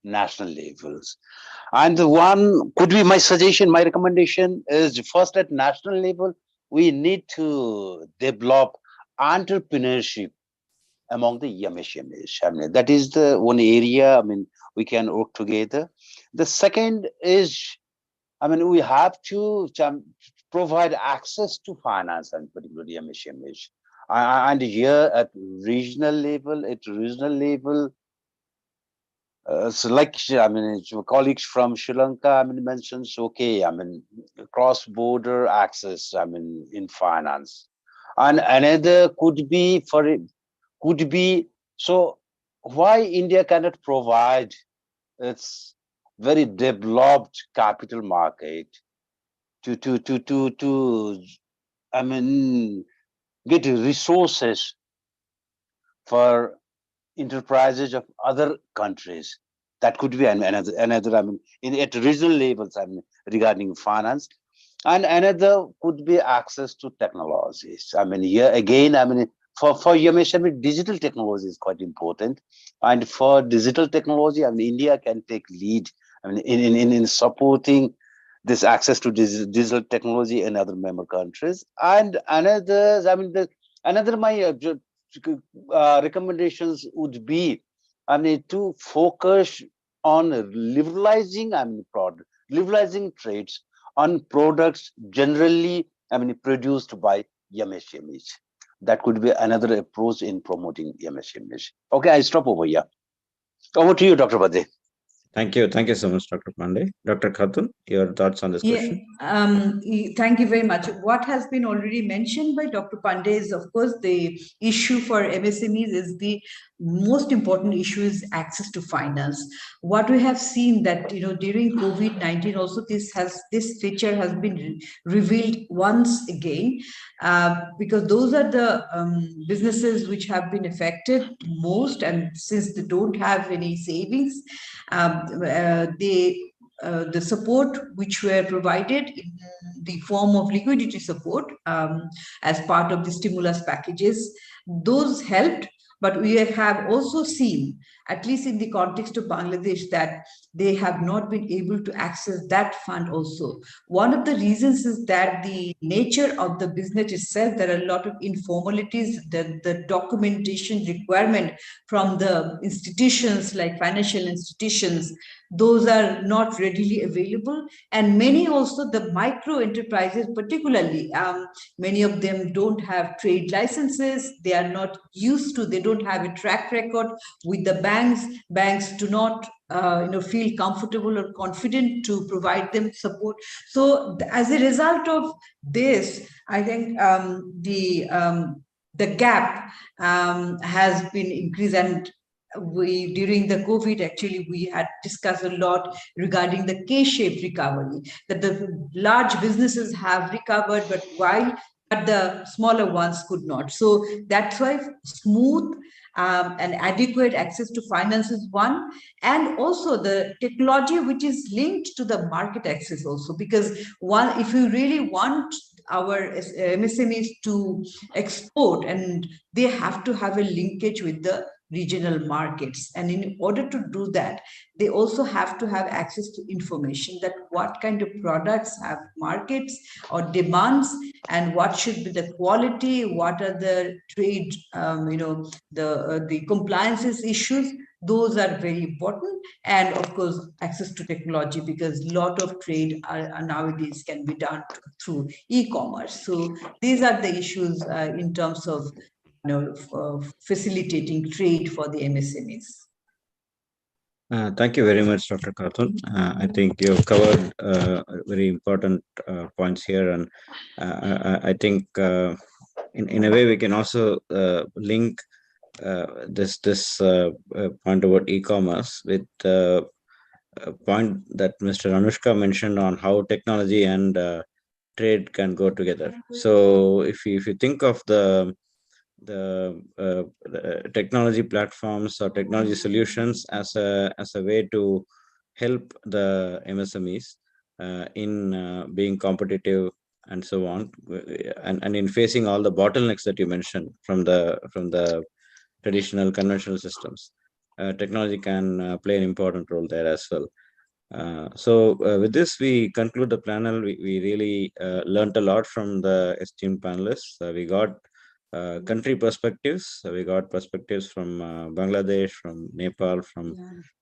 national levels. And the one could be my suggestion, my recommendation is, first at national level, we need to develop entrepreneurship among the MSMEs. I mean, that is the one area, I mean, we can work together. The second is, I mean, we have to provide access to finance, and particularly MSMEs. And here at regional level, so like, I mean, colleagues from Sri Lanka, I mean, mentions, okay, I mean, cross-border access, I mean, in finance. And another could be so why India cannot provide its very developed capital market to I mean get resources for enterprises of other countries. That could be another I mean at regional levels, I mean, regarding finance. And another could be access to technologies. I mean, here again, I mean, for MSME, digital technology is quite important. And for digital technology, I mean, India can take lead, I mean, in supporting this access to digital technology in other member countries. And another, I mean, another my recommendations would be, I mean, to focus on liberalizing, I mean, liberalizing trades on products generally, I mean, produced by MSMEs. That could be another approach in promoting MSMEs. Okay, I stop over here. Over to you, Dr. Badri. Thank you. Thank you so much, Dr. Pandey. Dr. Khatun, your thoughts on this question? Thank you very much. What has been already mentioned by Dr. Pandey is, of course, the issue for MSMEs is the most important issue is access to finance. What we have seen that, you know, during COVID-19 also this feature has been revealed once again, because those are the businesses which have been affected most, and since they don't have any savings, the support which were provided in the form of liquidity support as part of the stimulus packages, those helped. But we have also seen, at least in the context of Bangladesh, that they have not been able to access that fund also. One of the reasons is that the nature of the business itself, there are a lot of informalities, the documentation requirement from the institutions like financial institutions, those are not readily available. And many also the micro enterprises particularly, many of them don't have trade licenses, they are not used to, they don't have a track record with the banks do not feel comfortable or confident to provide them support. So as a result of this, I think the gap has been increased. And during the COVID, actually, we had discussed a lot regarding the K-shaped recovery, that the large businesses have recovered, but the smaller ones could not. So that's why smooth and adequate access to finance is one, and also the technology which is linked to the market access also, because if you really want our MSMEs to export, and they have to have a linkage with the regional markets, and in order to do that, they also have to have access to information that what kind of products have markets or demands, and what should be the quality, what are the trade, the compliances issues. Those are very important. And of course, access to technology, because a lot of trade nowadays can be done through e-commerce. So these are the issues in terms of facilitating trade for the MSMEs. Thank you very much, Dr. Khatun. I think you've covered very important points here, and I think in a way we can also link this point about e-commerce with the point that Mr. Anushka mentioned on how technology and trade can go together. So if you think of the technology platforms or technology solutions as a way to help the MSMEs in being competitive and so on, and in facing all the bottlenecks that you mentioned from the traditional conventional systems, technology can play an important role there as well. So with this, we conclude the panel. We really learned a lot from the esteemed panelists. We got country perspectives. We got perspectives from Bangladesh, from Nepal, from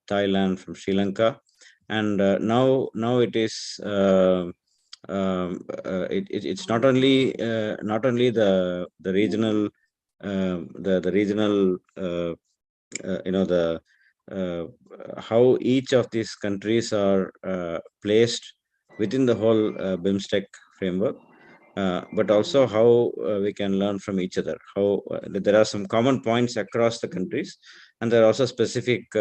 Thailand, from Sri Lanka, and now it is it's not only the regional how each of these countries are placed within the whole Bimstec framework, but also how we can learn from each other, how there are some common points across the countries, and there are also specific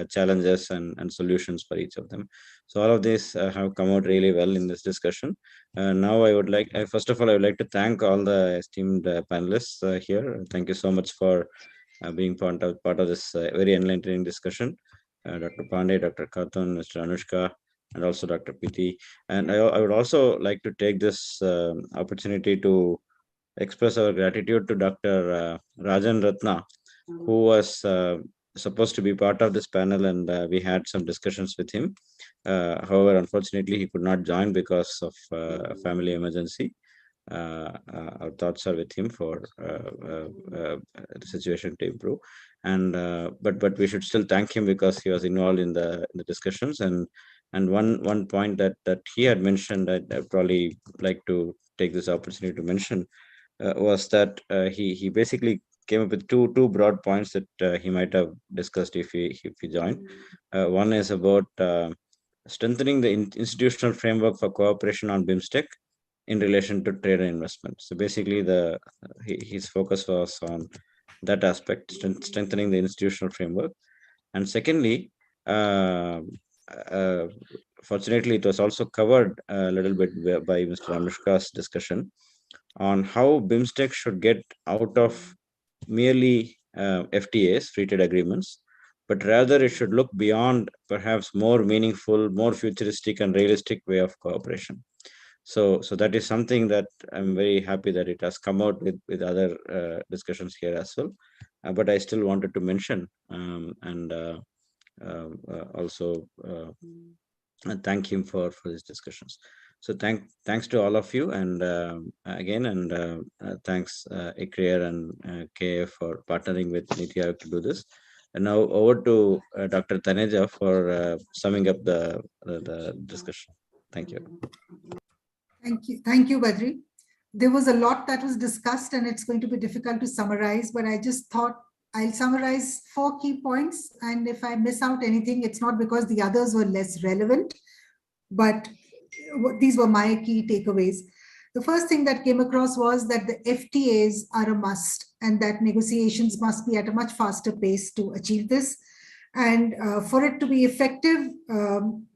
challenges and solutions for each of them. So all of these have come out really well in this discussion. Now I would like, first of all, I would like to thank all the esteemed panelists here. Thank you so much for being part of this very enlightening discussion. Dr. Pandey, Dr. Khatun, Mr. Anushka, and also Dr. Piti. And I would also like to take this opportunity to express our gratitude to Dr. Rajan Ratna, who was supposed to be part of this panel, and we had some discussions with him. However, unfortunately, he could not join because of a family emergency. Our thoughts are with him for the situation to improve. And but we should still thank him because he was involved in the discussions. And one point that he had mentioned that I'd probably like to take this opportunity to mention was that he basically came up with two broad points that he might have discussed if he joined. One is about strengthening the institutional framework for cooperation on Bimstec in relation to trade and investment. So basically, his focus was on that aspect, strengthening the institutional framework. And secondly, fortunately, it was also covered a little bit by Mr. Anushka's discussion on how Bimstec should get out of merely FTAs, free trade agreements, but rather it should look beyond perhaps more meaningful, more futuristic and realistic way of cooperation. So that is something that I'm very happy that it has come out with other discussions here as well. But I still wanted to mention and also thank him for these discussions. So thanks to all of you, and again, and thanks ICRIER and KF for partnering with NITI Aayog to do this. And now over to Dr. Taneja for summing up the discussion. Thank you. Thank you, Badri. There was a lot that was discussed, and it's going to be difficult to summarize, but I just thought I'll summarize 4 key points. And if I miss out anything, it's not because the others were less relevant, but these were my key takeaways. The first thing that came across was that the FTAs are a must, and that negotiations must be at a much faster pace to achieve this. And for it to be effective,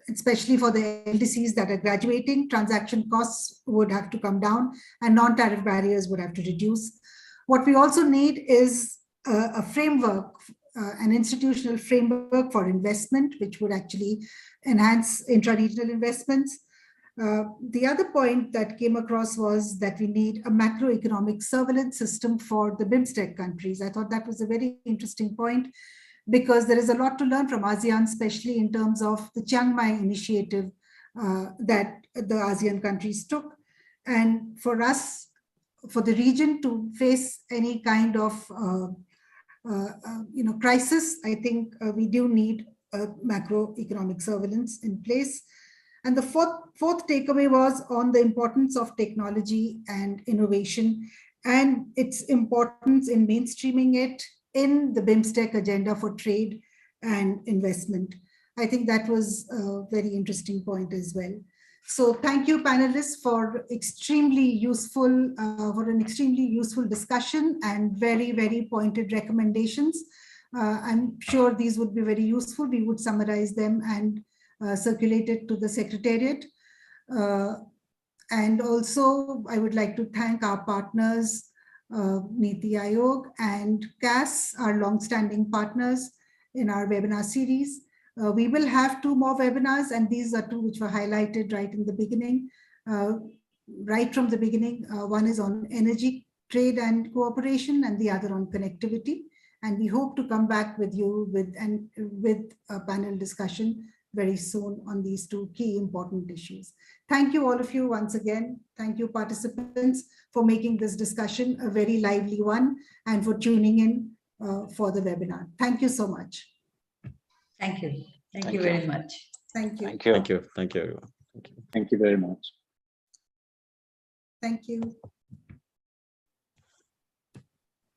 especially for the LDCs that are graduating, transaction costs would have to come down and non-tariff barriers would have to reduce. What we also need is a framework, an institutional framework for investment, which would actually enhance intra-regional investments. The other point that came across was that we need a macroeconomic surveillance system for the Bimstec countries. I thought that was a very interesting point, because there is a lot to learn from ASEAN, especially in terms of the Chiang Mai initiative that the ASEAN countries took. And for us, for the region to face any kind of crisis, I think we do need a macroeconomic surveillance in place. And the fourth takeaway was on the importance of technology and innovation and its importance in mainstreaming it in the Bimstec agenda for trade and investment. I think that was a very interesting point as well. So thank you, panelists, for an extremely useful discussion and very, very pointed recommendations. I'm sure these would be very useful. We would summarize them and circulate it to the Secretariat. And also, I would like to thank our partners, NITI Aayog and CAS, our long-standing partners in our webinar series. We will have 2 more webinars, and these are 2 which were highlighted right in the beginning. Right from the beginning, one is on energy, trade and cooperation, and the other on connectivity. And we hope to come back with you with a panel discussion very soon on these 2 key important issues. Thank you all of you once again. Thank you participants for making this discussion a very lively one and for tuning in for the webinar. Thank you so much. Thank you. Thank you very much. Thank you. Thank you. Thank you, everyone. Thank you very much. Thank you.